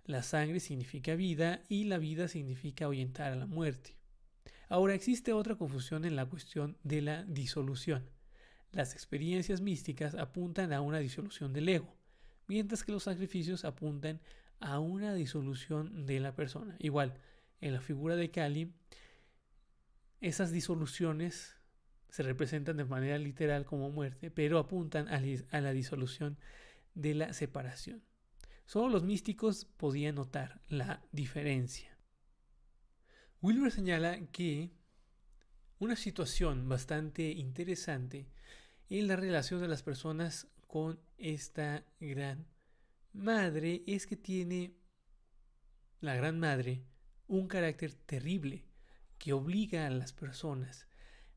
[SPEAKER 1] La sangre significa vida y la vida significa ahuyentar a la muerte. Ahora, existe otra confusión en la cuestión de la disolución. Las experiencias místicas apuntan a una disolución del ego, mientras que los sacrificios apuntan a una disolución de la persona. Igual, en la figura de Kali, esas disoluciones se representan de manera literal como muerte, pero apuntan a la disolución de la separación. Solo los místicos podían notar la diferencia. Wilber señala que una situación bastante interesante en la relación de las personas con esta gran madre es que tiene la gran madre un carácter terrible que obliga a las personas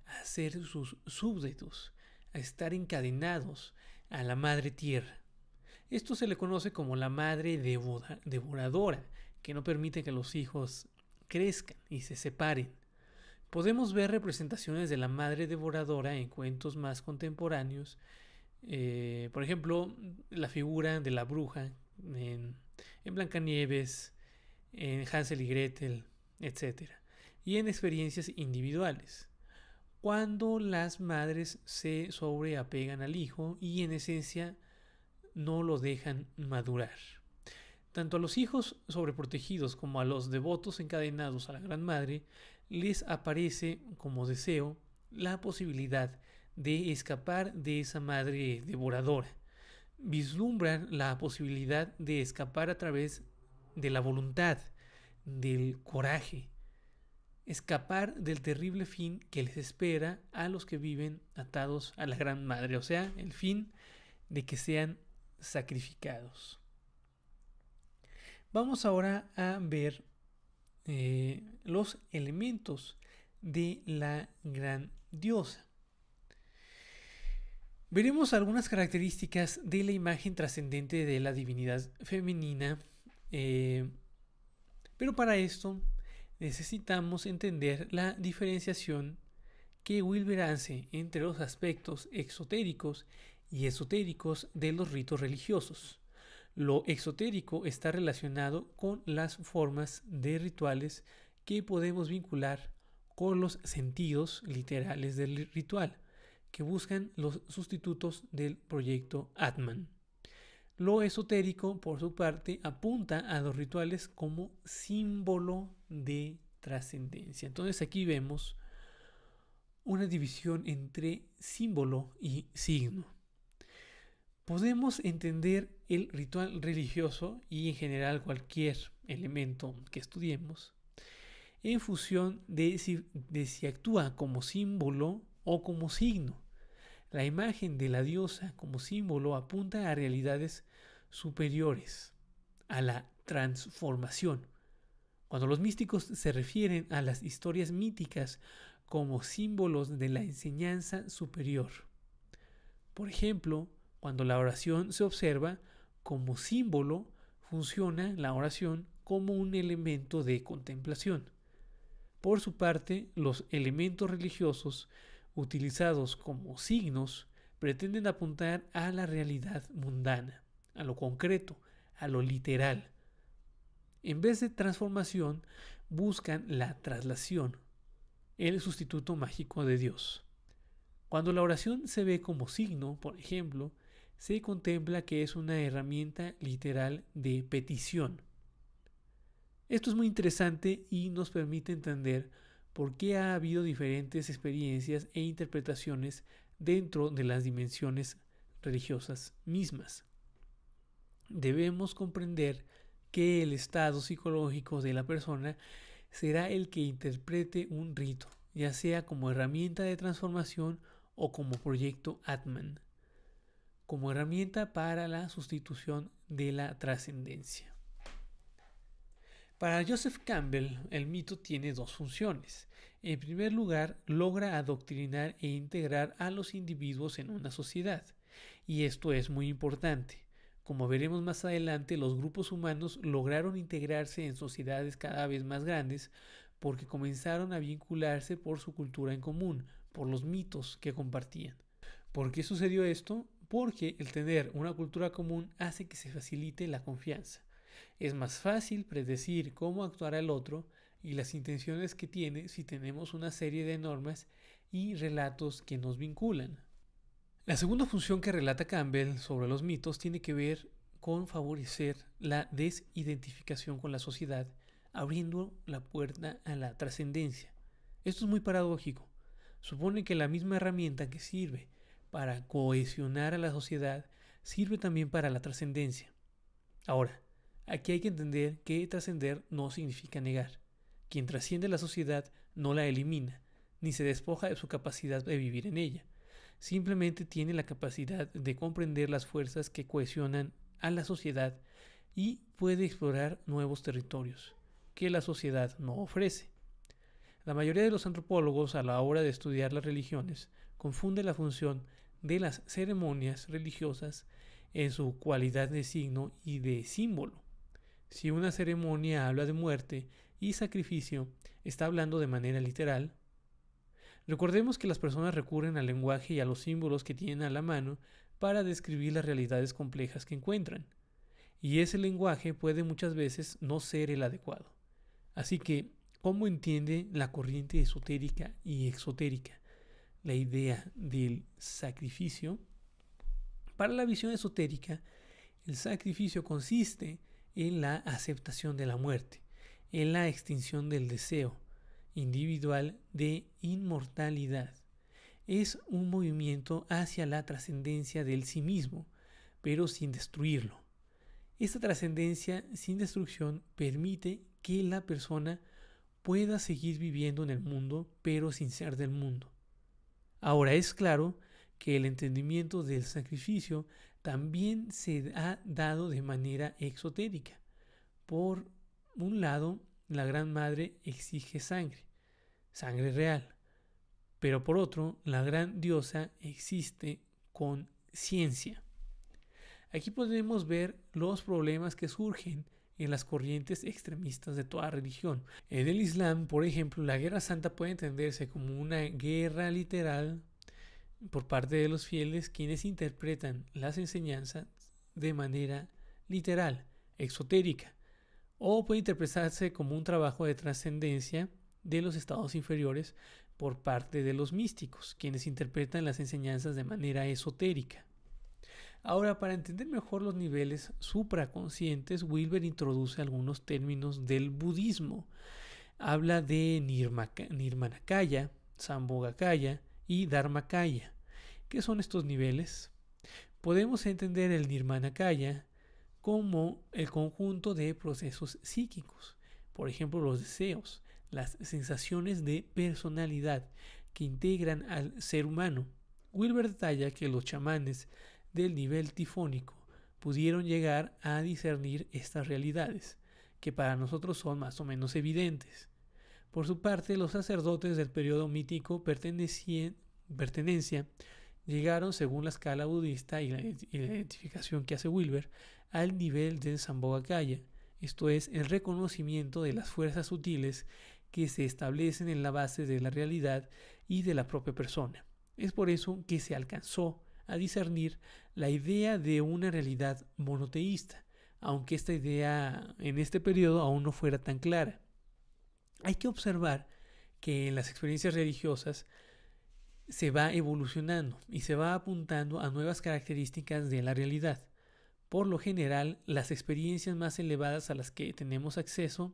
[SPEAKER 1] a ser sus súbditos, a estar encadenados a la madre tierra. Esto se le conoce como la madre devoradora, que no permite que los hijos crezcan y se separen. Podemos ver representaciones de la madre devoradora en cuentos más contemporáneos. Por ejemplo, la figura de la bruja en Blancanieves, en Hansel y Gretel, etc. Y en experiencias individuales, cuando las madres se sobreapegan al hijo y en esencia no lo dejan madurar. Tanto a los hijos sobreprotegidos como a los devotos encadenados a la Gran Madre les aparece como deseo la posibilidad de escapar de esa madre devoradora. Vislumbran la posibilidad de escapar a través de la voluntad, del coraje, escapar del terrible fin que les espera a los que viven atados a la Gran Madre, o sea, el fin de que sean sacrificados. Vamos ahora a ver los elementos de la gran diosa. Veremos algunas características de la imagen trascendente de la divinidad femenina, pero para esto necesitamos entender la diferenciación que Wilber hace entre los aspectos exotéricos y esotéricos de los ritos religiosos. Lo exotérico está relacionado con las formas de rituales que podemos vincular con los sentidos literales del ritual, que buscan los sustitutos del proyecto Atman. Lo esotérico, por su parte, apunta a los rituales como símbolo de trascendencia. Entonces aquí vemos una división entre símbolo y signo. Podemos entender el ritual religioso y en general cualquier elemento que estudiemos en función de si actúa como símbolo o como signo. La imagen de la diosa como símbolo apunta a realidades superiores, a la transformación. Cuando los místicos se refieren a las historias míticas como símbolos de la enseñanza superior. Por ejemplo, cuando la oración se observa como símbolo, funciona la oración como un elemento de contemplación. Por su parte, los elementos religiosos utilizados como signos pretenden apuntar a la realidad mundana, a lo concreto, a lo literal. En vez de transformación, buscan la traslación, el sustituto mágico de Dios. Cuando la oración se ve como signo, por ejemplo, se contempla que es una herramienta literal de petición. Esto es muy interesante y nos permite entender por qué ha habido diferentes experiencias e interpretaciones dentro de las dimensiones religiosas mismas. Debemos comprender que el estado psicológico de la persona será el que interprete un rito, ya sea como herramienta de transformación o como proyecto Atman, como herramienta para la sustitución de la trascendencia. Para Joseph Campbell, el mito tiene dos funciones. En primer lugar, logra adoctrinar e integrar a los individuos en una sociedad, y esto es muy importante. Como veremos más adelante, los grupos humanos lograron integrarse en sociedades cada vez más grandes porque comenzaron a vincularse por su cultura en común, por los mitos que compartían. ¿Por qué sucedió esto? Porque el tener una cultura común hace que se facilite la confianza. Es más fácil predecir cómo actuará el otro y las intenciones que tiene si tenemos una serie de normas y relatos que nos vinculan. La segunda función que relata Campbell sobre los mitos tiene que ver con favorecer la desidentificación con la sociedad, abriendo la puerta a la trascendencia. Esto es muy paradójico. Supone que la misma herramienta que sirve para cohesionar a la sociedad sirve también para la trascendencia. Ahora, aquí hay que entender que trascender no significa negar. Quien trasciende la sociedad no la elimina, ni se despoja de su capacidad de vivir en ella. Simplemente tiene la capacidad de comprender las fuerzas que cohesionan a la sociedad y puede explorar nuevos territorios que la sociedad no ofrece. La mayoría de los antropólogos, a la hora de estudiar las religiones, confunden la función de las ceremonias religiosas en su cualidad de signo y de símbolo. Si una ceremonia habla de muerte y sacrificio, está hablando de manera literal. Recordemos que las personas recurren al lenguaje y a los símbolos que tienen a la mano para describir las realidades complejas que encuentran, y ese lenguaje puede muchas veces no ser el adecuado. Así que, ¿cómo entiende la corriente esotérica y exotérica la idea del sacrificio? Para la visión esotérica, el sacrificio consiste en la aceptación de la muerte, en la extinción del deseo individual de inmortalidad. Es un movimiento hacia la trascendencia del sí mismo, pero sin destruirlo. Esta trascendencia sin destrucción permite que la persona pueda seguir viviendo en el mundo, pero sin ser del mundo. Ahora es claro que el entendimiento del sacrificio también se ha dado de manera exotérica. Por un lado, la Gran Madre exige sangre, sangre real, pero por otro, la Gran Diosa existe con ciencia. Aquí podemos ver los problemas que surgen en las corrientes extremistas de toda religión. En el Islam, por ejemplo, la Guerra Santa puede entenderse como una guerra literal por parte de los fieles, quienes interpretan las enseñanzas de manera literal, exotérica, o puede interpretarse como un trabajo de trascendencia de los estados inferiores por parte de los místicos, quienes interpretan las enseñanzas de manera esotérica. Ahora, para entender mejor los niveles supraconscientes, Wilber introduce algunos términos del budismo. Habla de Nirmanakaya, Sambhogakaya y Dharmakaya. ¿Qué son estos niveles? Podemos entender el Nirmanakaya como el conjunto de procesos psíquicos, por ejemplo los deseos, las sensaciones de personalidad que integran al ser humano. Wilber detalla que los chamanes del nivel tifónico pudieron llegar a discernir estas realidades, que para nosotros son más o menos evidentes. Por su parte, los sacerdotes del periodo mítico pertenencia llegaron, según la escala budista y la identificación que hace Wilber, al nivel del Sambhogakaya, esto es, el reconocimiento de las fuerzas sutiles que se establecen en la base de la realidad y de la propia persona. Es por eso que se alcanzó a discernir la idea de una realidad monoteísta, aunque esta idea en este periodo aún no fuera tan clara. Hay que observar que en las experiencias religiosas se va evolucionando y se va apuntando a nuevas características de la realidad. Por lo general, las experiencias más elevadas a las que tenemos acceso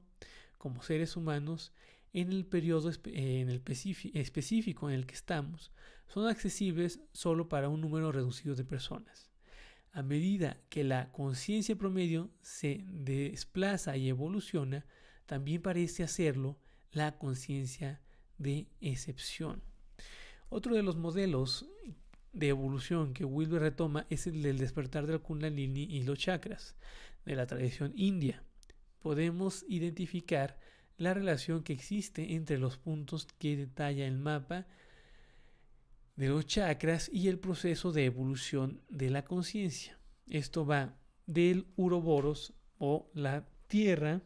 [SPEAKER 1] como seres humanos en el periodo específico en el que estamos son accesibles solo para un número reducido de personas. A medida que la conciencia promedio se desplaza y evoluciona, también parece hacerlo la conciencia de excepción. Otro de los modelos de evolución que Wilber retoma es el del despertar del Kundalini y los chakras de la tradición india. Podemos identificar la relación que existe entre los puntos que detalla el mapa de los chakras y el proceso de evolución de la conciencia. Esto va del Uroboros o la tierra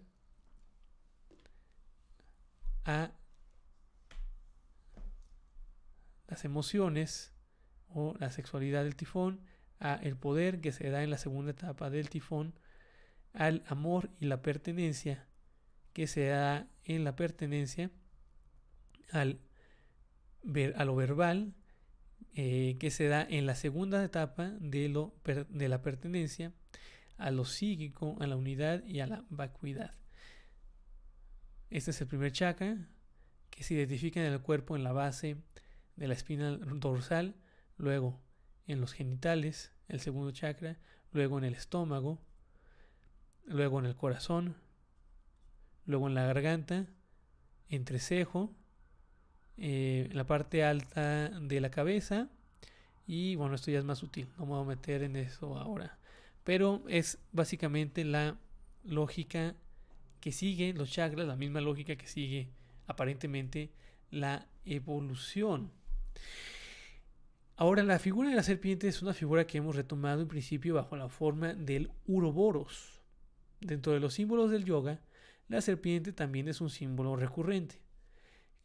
[SPEAKER 1] a las emociones o la sexualidad del tifón, a el poder que se da en la segunda etapa del tifón, al amor y la pertenencia que se da en la pertenencia, a lo verbal que se da en la segunda etapa de la pertenencia, a lo psíquico, a la unidad y a la vacuidad. Este es el primer chakra que se identifica en el cuerpo en la base de la espina dorsal, luego en los genitales, el segundo chakra, luego en el estómago, luego en el corazón, luego en la garganta, entrecejo, la parte alta de la cabeza y bueno, esto ya es más sutil, no me voy a meter en eso ahora, pero es básicamente la lógica que sigue los chakras, la misma lógica que sigue aparentemente la evolución. Ahora, la figura de la serpiente es una figura que hemos retomado en principio bajo la forma del Uroboros. Dentro de los símbolos del yoga, la serpiente también es un símbolo recurrente.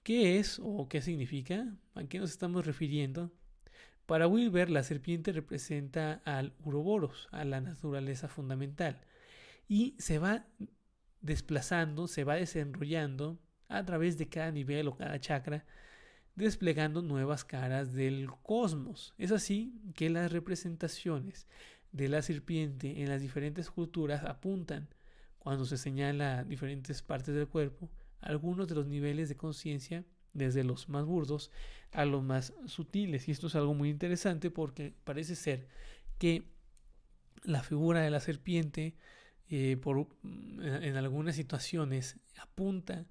[SPEAKER 1] ¿Qué es o qué significa? ¿A qué nos estamos refiriendo? Para Wilber, la serpiente representa al Uroboros, a la naturaleza fundamental, y se va desplazando, se va desenrollando a través de cada nivel o cada chakra, desplegando nuevas caras del cosmos. Es así que las representaciones de la serpiente en las diferentes culturas apuntan, cuando se señala diferentes partes del cuerpo, algunos de los niveles de conciencia, desde los más burdos a los más sutiles. Y esto es algo muy interesante porque parece ser que la figura de la serpiente en algunas situaciones apunta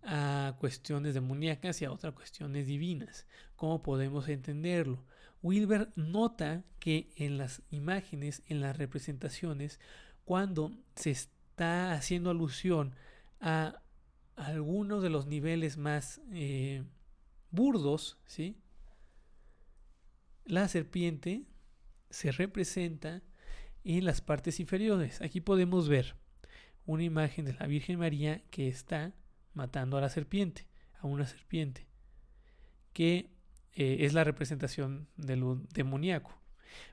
[SPEAKER 1] a cuestiones demoníacas y a otras cuestiones divinas. ¿Cómo podemos entenderlo? Wilber nota que en las imágenes, en las representaciones, cuando se está haciendo alusión a algunos de los niveles más burdos, ¿sí?, la serpiente se representa en las partes inferiores. Aquí podemos ver una imagen de la Virgen María que está matando a la serpiente, a una serpiente, que es la representación de lo demoníaco.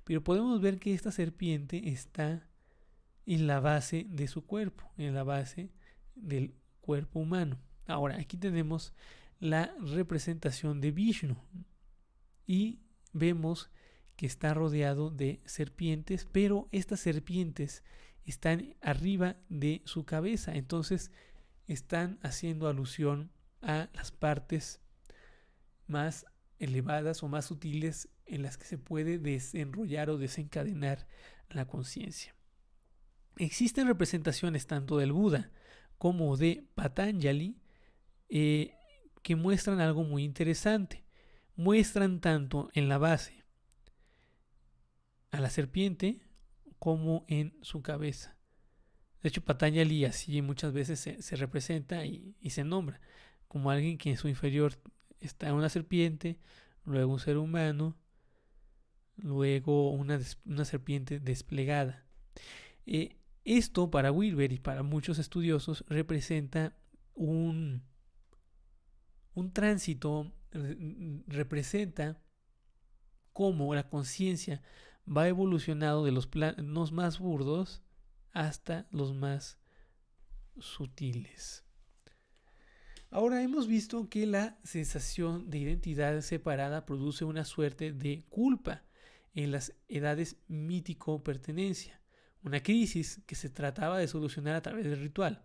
[SPEAKER 1] Pero podemos ver que esta serpiente está en la base de su cuerpo, en la base del cuerpo humano. Ahora, aquí tenemos la representación de Vishnu y vemos que está rodeado de serpientes, pero estas serpientes están arriba de su cabeza, entonces están haciendo alusión a las partes más elevadas o más sutiles en las que se puede desenrollar o desencadenar la conciencia. Existen representaciones tanto del Buda como de Patanjali que muestran algo muy interesante. Muestran tanto en la base a la serpiente como en su cabeza. De hecho, Patanjali así muchas veces se representa y se nombra como alguien que en su inferior está una serpiente, luego un ser humano, luego una serpiente desplegada. Esto para Wilber y para muchos estudiosos representa un tránsito, representa cómo la conciencia va evolucionando de los planos más burdos hasta los más sutiles. Ahora hemos visto que la sensación de identidad separada produce una suerte de culpa en las edades mítico-pertenencia, una crisis que se trataba de solucionar a través del ritual.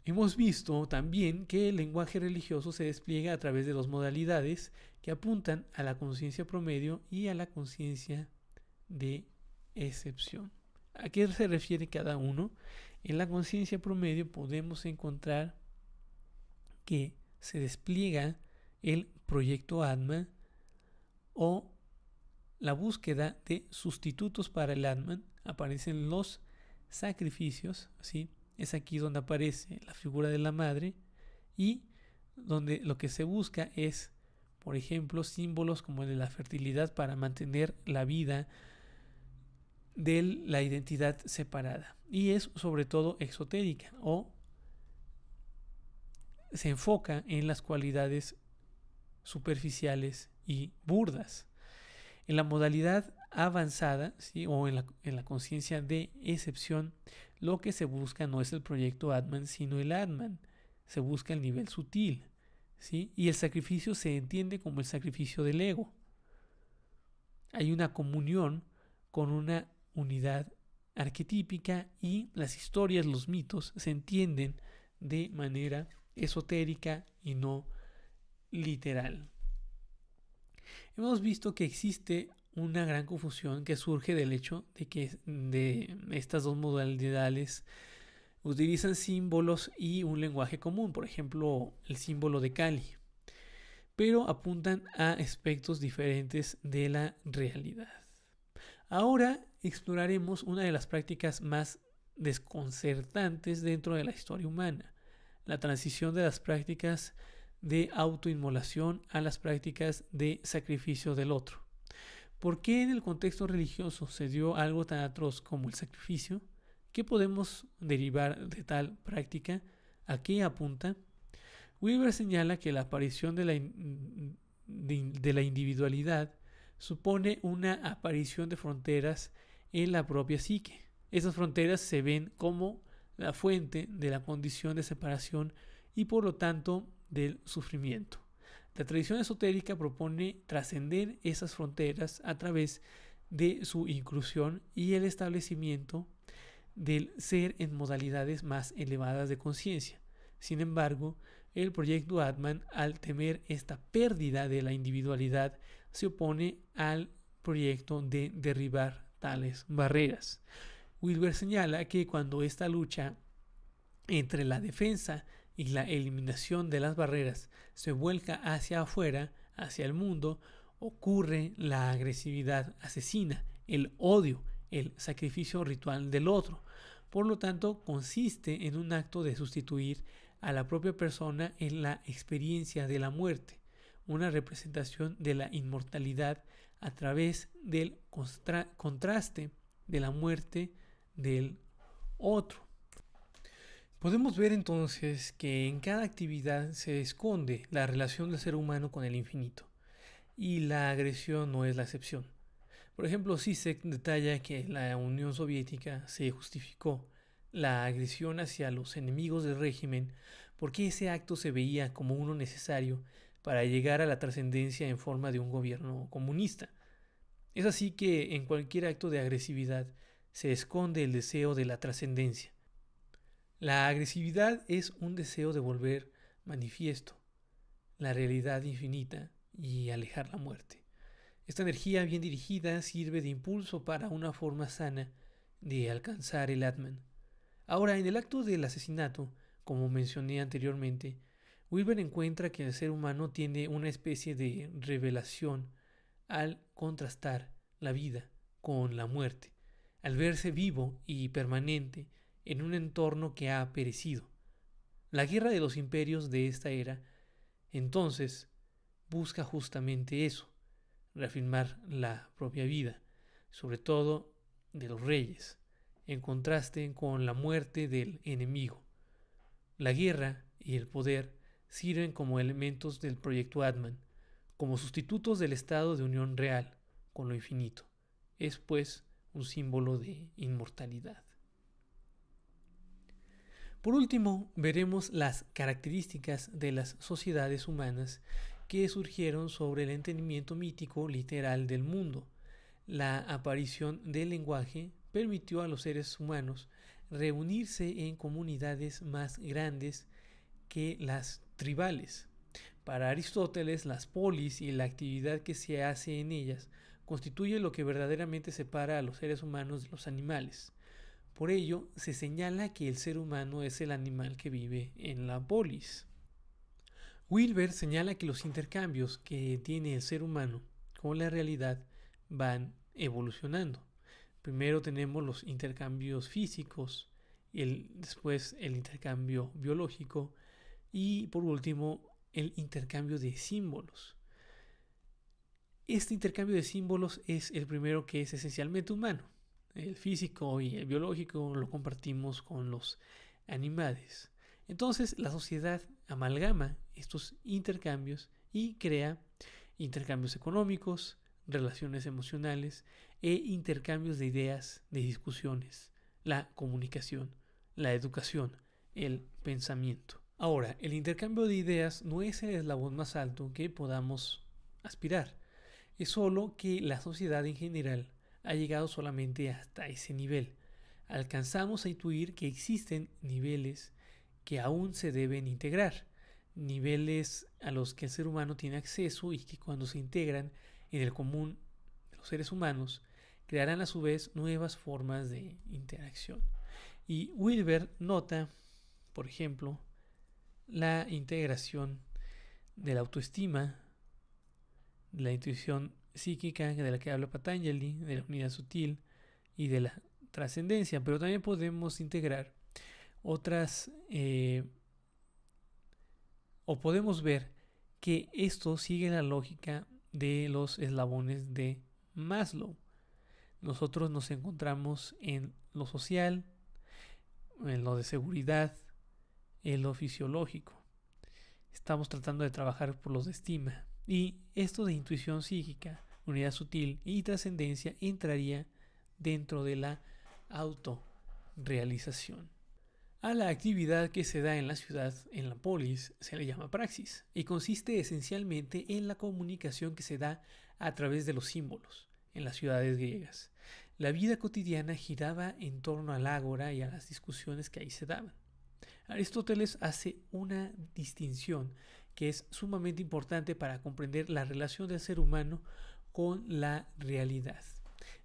[SPEAKER 1] Hemos visto también que el lenguaje religioso se despliega a través de dos modalidades que apuntan a la conciencia promedio y a la conciencia de excepción. ¿A qué se refiere cada uno? En la conciencia promedio podemos encontrar que se despliega el proyecto Atman o la búsqueda de sustitutos para el Atman. Aparecen los sacrificios, ¿sí? Es aquí donde aparece la figura de la madre y donde lo que se busca es, por ejemplo, símbolos como el de la fertilidad para mantener la vida de la identidad separada. Y es sobre todo exotérica o se enfoca en las cualidades superficiales y burdas. En la modalidad avanzada, ¿sí? O en la conciencia de excepción, lo que se busca no es el proyecto Atman, sino el Atman. Se busca el nivel sutil, ¿sí? Y el sacrificio se entiende como el sacrificio del ego. Hay una comunión con una unidad arquetípica y las historias, los mitos, se entienden de manera esotérica y no literal. Hemos visto que existe una gran confusión que surge del hecho de que de estas dos modalidades utilizan símbolos y un lenguaje común, por ejemplo, el símbolo de Kali, pero apuntan a aspectos diferentes de la realidad. Ahora exploraremos una de las prácticas más desconcertantes dentro de la historia humana, la transición de las prácticas de autoinmolación a las prácticas de sacrificio del otro. ¿Por qué en el contexto religioso se dio algo tan atroz como el sacrificio? ¿Qué podemos derivar de tal práctica? ¿A qué apunta? Wilber señala que la aparición de la individualidad supone una aparición de fronteras en la propia psique. Esas fronteras se ven como la fuente de la condición de separación y por lo tanto del sufrimiento. La tradición esotérica propone trascender esas fronteras a través de su inclusión y el establecimiento del ser en modalidades más elevadas de conciencia. Sin embargo, el proyecto Atman, al temer esta pérdida de la individualidad, se opone al proyecto de derribar tales barreras. Wilber señala que cuando esta lucha entre la defensa y la eliminación de las barreras se vuelca hacia afuera, hacia el mundo, ocurre la agresividad asesina, el odio, el sacrificio ritual del otro. Por lo tanto, consiste en un acto de sustituir a la propia persona en la experiencia de la muerte, una representación de la inmortalidad a través del contraste de la muerte del otro. Podemos ver entonces que en cada actividad se esconde la relación del ser humano con el infinito, y la agresión no es la excepción. Por ejemplo, Zizek detalla que en la Unión Soviética se justificó la agresión hacia los enemigos del régimen porque ese acto se veía como uno necesario para llegar a la trascendencia en forma de un gobierno comunista. Es así que en cualquier acto de agresividad se esconde el deseo de la trascendencia. La agresividad es un deseo de volver manifiesto la realidad infinita y alejar la muerte. Esta energía bien dirigida sirve de impulso para una forma sana de alcanzar el Atman. Ahora, en el acto del asesinato, como mencioné anteriormente, Wilber encuentra que el ser humano tiene una especie de revelación al contrastar la vida con la muerte, al verse vivo y permanente en un entorno que ha perecido. La guerra de los imperios de esta era, entonces, busca justamente eso, reafirmar la propia vida, sobre todo de los reyes, en contraste con la muerte del enemigo. La guerra y el poder sirven como elementos del proyecto Atman, como sustitutos del estado de unión real con lo infinito. Es, pues, un símbolo de inmortalidad. Por último, veremos las características de las sociedades humanas que surgieron sobre el entendimiento mítico literal del mundo. La aparición del lenguaje permitió a los seres humanos reunirse en comunidades más grandes que las tribales. Para Aristóteles, las polis y la actividad que se hace en ellas constituye lo que verdaderamente separa a los seres humanos de los animales. Por ello, se señala que el ser humano es el animal que vive en la polis. Wilber señala que los intercambios que tiene el ser humano con la realidad van evolucionando. Primero tenemos los intercambios físicos, después el intercambio biológico y por último el intercambio de símbolos. Este intercambio de símbolos es el primero, que es esencialmente humano. El físico y el biológico lo compartimos con los animales. Entonces la sociedad amalgama estos intercambios y crea intercambios económicos, relaciones emocionales e intercambios de ideas, de discusiones, la comunicación, la educación, el pensamiento. Ahora, el intercambio de ideas no es el eslabón más alto que podamos aspirar. Es solo que la sociedad en general ha llegado solamente hasta ese nivel. Alcanzamos a intuir que existen niveles que aún se deben integrar, niveles a los que el ser humano tiene acceso y que cuando se integran en el común de los seres humanos, crearán a su vez nuevas formas de interacción. Y Wilber nota, por ejemplo, la integración de la autoestima, de la intuición psíquica de la que habla Patanjali, de la unidad sutil y de la trascendencia, pero también podemos integrar otras o podemos ver que esto sigue la lógica de los eslabones de Maslow. Nosotros nos encontramos en lo social, en lo de seguridad, en lo fisiológico. Estamos tratando de trabajar por los de estima. Y esto de intuición psíquica, unidad sutil y trascendencia entraría dentro de la autorrealización. A la actividad que se da en la ciudad, en la polis, se le llama praxis y consiste esencialmente en la comunicación que se da a través de los símbolos en las ciudades griegas. La vida cotidiana giraba en torno al ágora y a las discusiones que ahí se daban. Aristóteles hace una distinción que es sumamente importante para comprender la relación del ser humano con la realidad.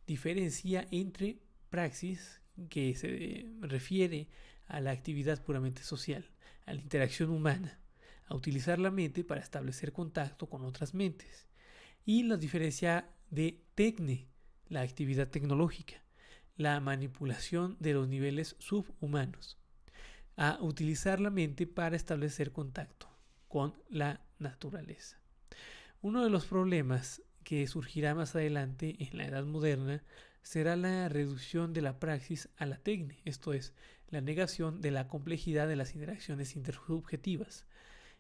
[SPEAKER 1] Diferencia entre praxis, que se refiere a la actividad puramente social, a la interacción humana, a utilizar la mente para establecer contacto con otras mentes, y la diferencia de tecne, la actividad tecnológica, la manipulación de los niveles subhumanos, a utilizar la mente para establecer contacto con la naturaleza. Uno de los problemas que surgirá más adelante en la Edad Moderna será la reducción de la praxis a la tecne, esto es, la negación de la complejidad de las interacciones intersubjetivas.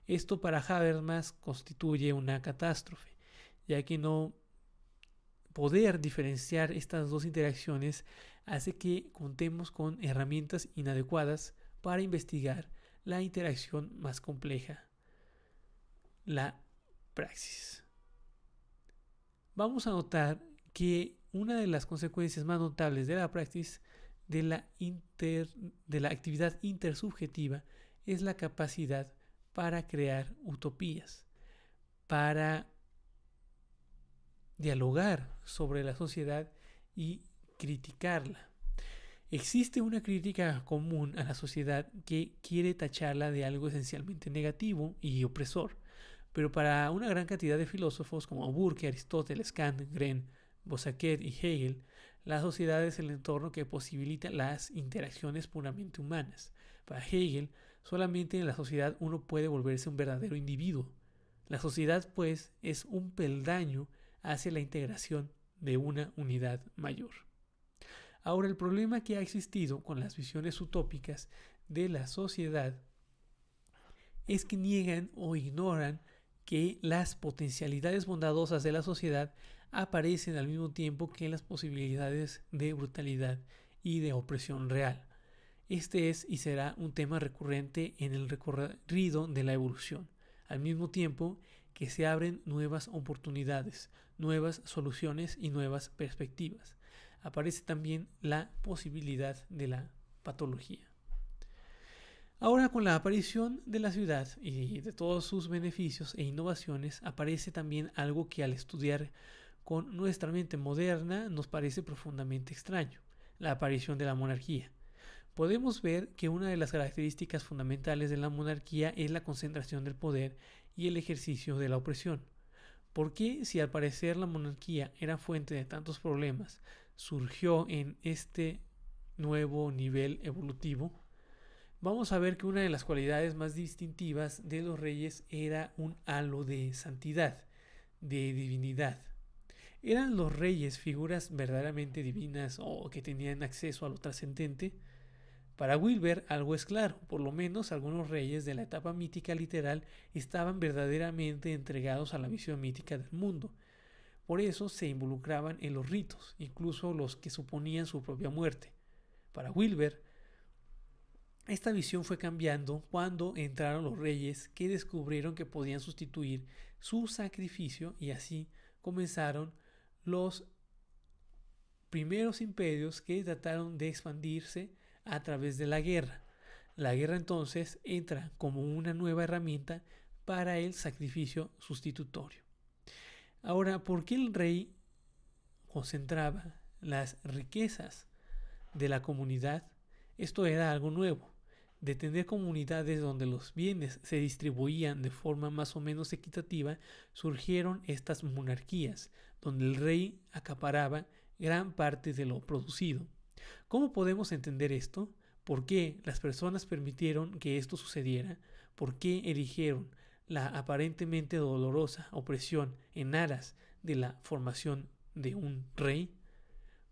[SPEAKER 1] Esto para Habermas constituye una catástrofe, ya que no poder diferenciar estas dos interacciones hace que contemos con herramientas inadecuadas para investigar la interacción más compleja, la praxis. Vamos a notar que una de las consecuencias más notables de la praxis de la actividad intersubjetiva es la capacidad para crear utopías, para dialogar sobre la sociedad y criticarla. Existe una crítica común a la sociedad que quiere tacharla de algo esencialmente negativo y opresor, pero para una gran cantidad de filósofos como Burke, Aristóteles, Kant, Gren, Bossuet y Hegel, la sociedad es el entorno que posibilita las interacciones puramente humanas. Para Hegel, solamente en la sociedad uno puede volverse un verdadero individuo. La sociedad, pues, es un peldaño hacia la integración de una unidad mayor. Ahora, el problema que ha existido con las visiones utópicas de la sociedad es que niegan o ignoran que las potencialidades bondadosas de la sociedad aparecen al mismo tiempo que las posibilidades de brutalidad y de opresión real. Este es y será un tema recurrente en el recorrido de la evolución, al mismo tiempo que se abren nuevas oportunidades, nuevas soluciones y nuevas perspectivas. Aparece también la posibilidad de la patología. Ahora, con la aparición de la ciudad y de todos sus beneficios e innovaciones, aparece también algo que al estudiar con nuestra mente moderna nos parece profundamente extraño: la aparición de la monarquía. Podemos ver que una de las características fundamentales de la monarquía es la concentración del poder y el ejercicio de la opresión. ¿Por qué, si al parecer la monarquía era fuente de tantos problemas, surgió en este nuevo nivel evolutivo? Vamos a ver que una de las cualidades más distintivas de los reyes era un halo de santidad, de divinidad. ¿Eran los reyes figuras verdaderamente divinas o que tenían acceso a lo trascendente? Para Wilber algo es claro: por lo menos algunos reyes de la etapa mítica literal estaban verdaderamente entregados a la visión mítica del mundo. Por eso se involucraban en los ritos, incluso los que suponían su propia muerte. Para Wilber, esta visión fue cambiando cuando entraron los reyes que descubrieron que podían sustituir su sacrificio, y así comenzaron los primeros imperios que trataron de expandirse a través de la guerra. La guerra entonces entra como una nueva herramienta para el sacrificio sustitutorio. Ahora, ¿por qué el rey concentraba las riquezas de la comunidad? Esto era algo nuevo. De tener comunidades donde los bienes se distribuían de forma más o menos equitativa, surgieron estas monarquías, donde el rey acaparaba gran parte de lo producido. ¿Cómo podemos entender esto? ¿Por qué las personas permitieron que esto sucediera? ¿Por qué eligieron la aparentemente dolorosa opresión en aras de la formación de un rey?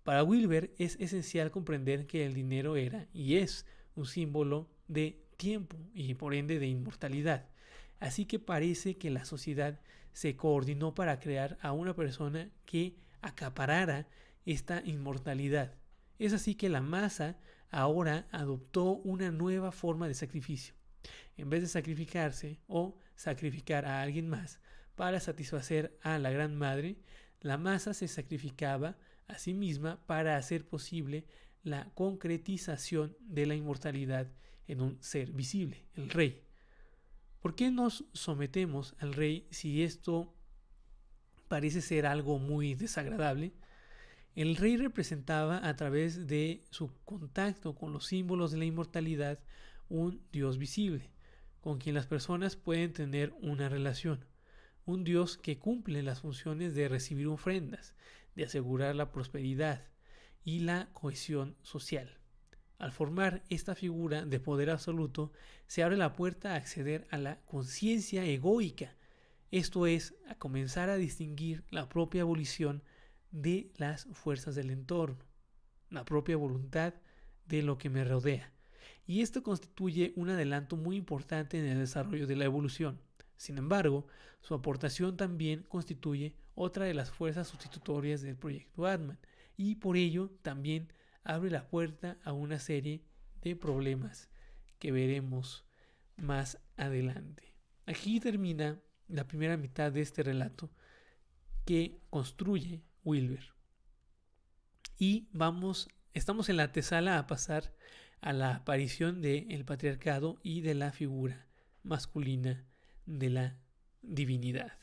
[SPEAKER 1] Para Wilber es esencial comprender que el dinero era y es un símbolo de tiempo y por ende de inmortalidad. Así que parece que la sociedad se coordinó para crear a una persona que acaparara esta inmortalidad. Es así que la masa ahora adoptó una nueva forma de sacrificio. En vez de sacrificarse o sacrificar a alguien más para satisfacer a la Gran Madre, la masa se sacrificaba a sí misma para hacer posible la concretización de la inmortalidad en un ser visible, el rey. ¿Por qué nos sometemos al rey si esto parece ser algo muy desagradable? El rey representaba, a través de su contacto con los símbolos de la inmortalidad, un Dios visible, con quien las personas pueden tener una relación. Un Dios que cumple las funciones de recibir ofrendas, de asegurar la prosperidad y la cohesión social. Al formar esta figura de poder absoluto, se abre la puerta a acceder a la conciencia egoica, esto es, a comenzar a distinguir la propia volición de las fuerzas del entorno, la propia voluntad de lo que me rodea. Y esto constituye un adelanto muy importante en el desarrollo de la evolución. Sin embargo, su aportación también constituye otra de las fuerzas sustitutorias del proyecto Atman, y por ello también abre la puerta a una serie de problemas que veremos más adelante. Aquí termina la primera mitad de este relato que construye Wilber. Y estamos en la antesala a pasar a la aparición del patriarcado y de la figura masculina de la divinidad.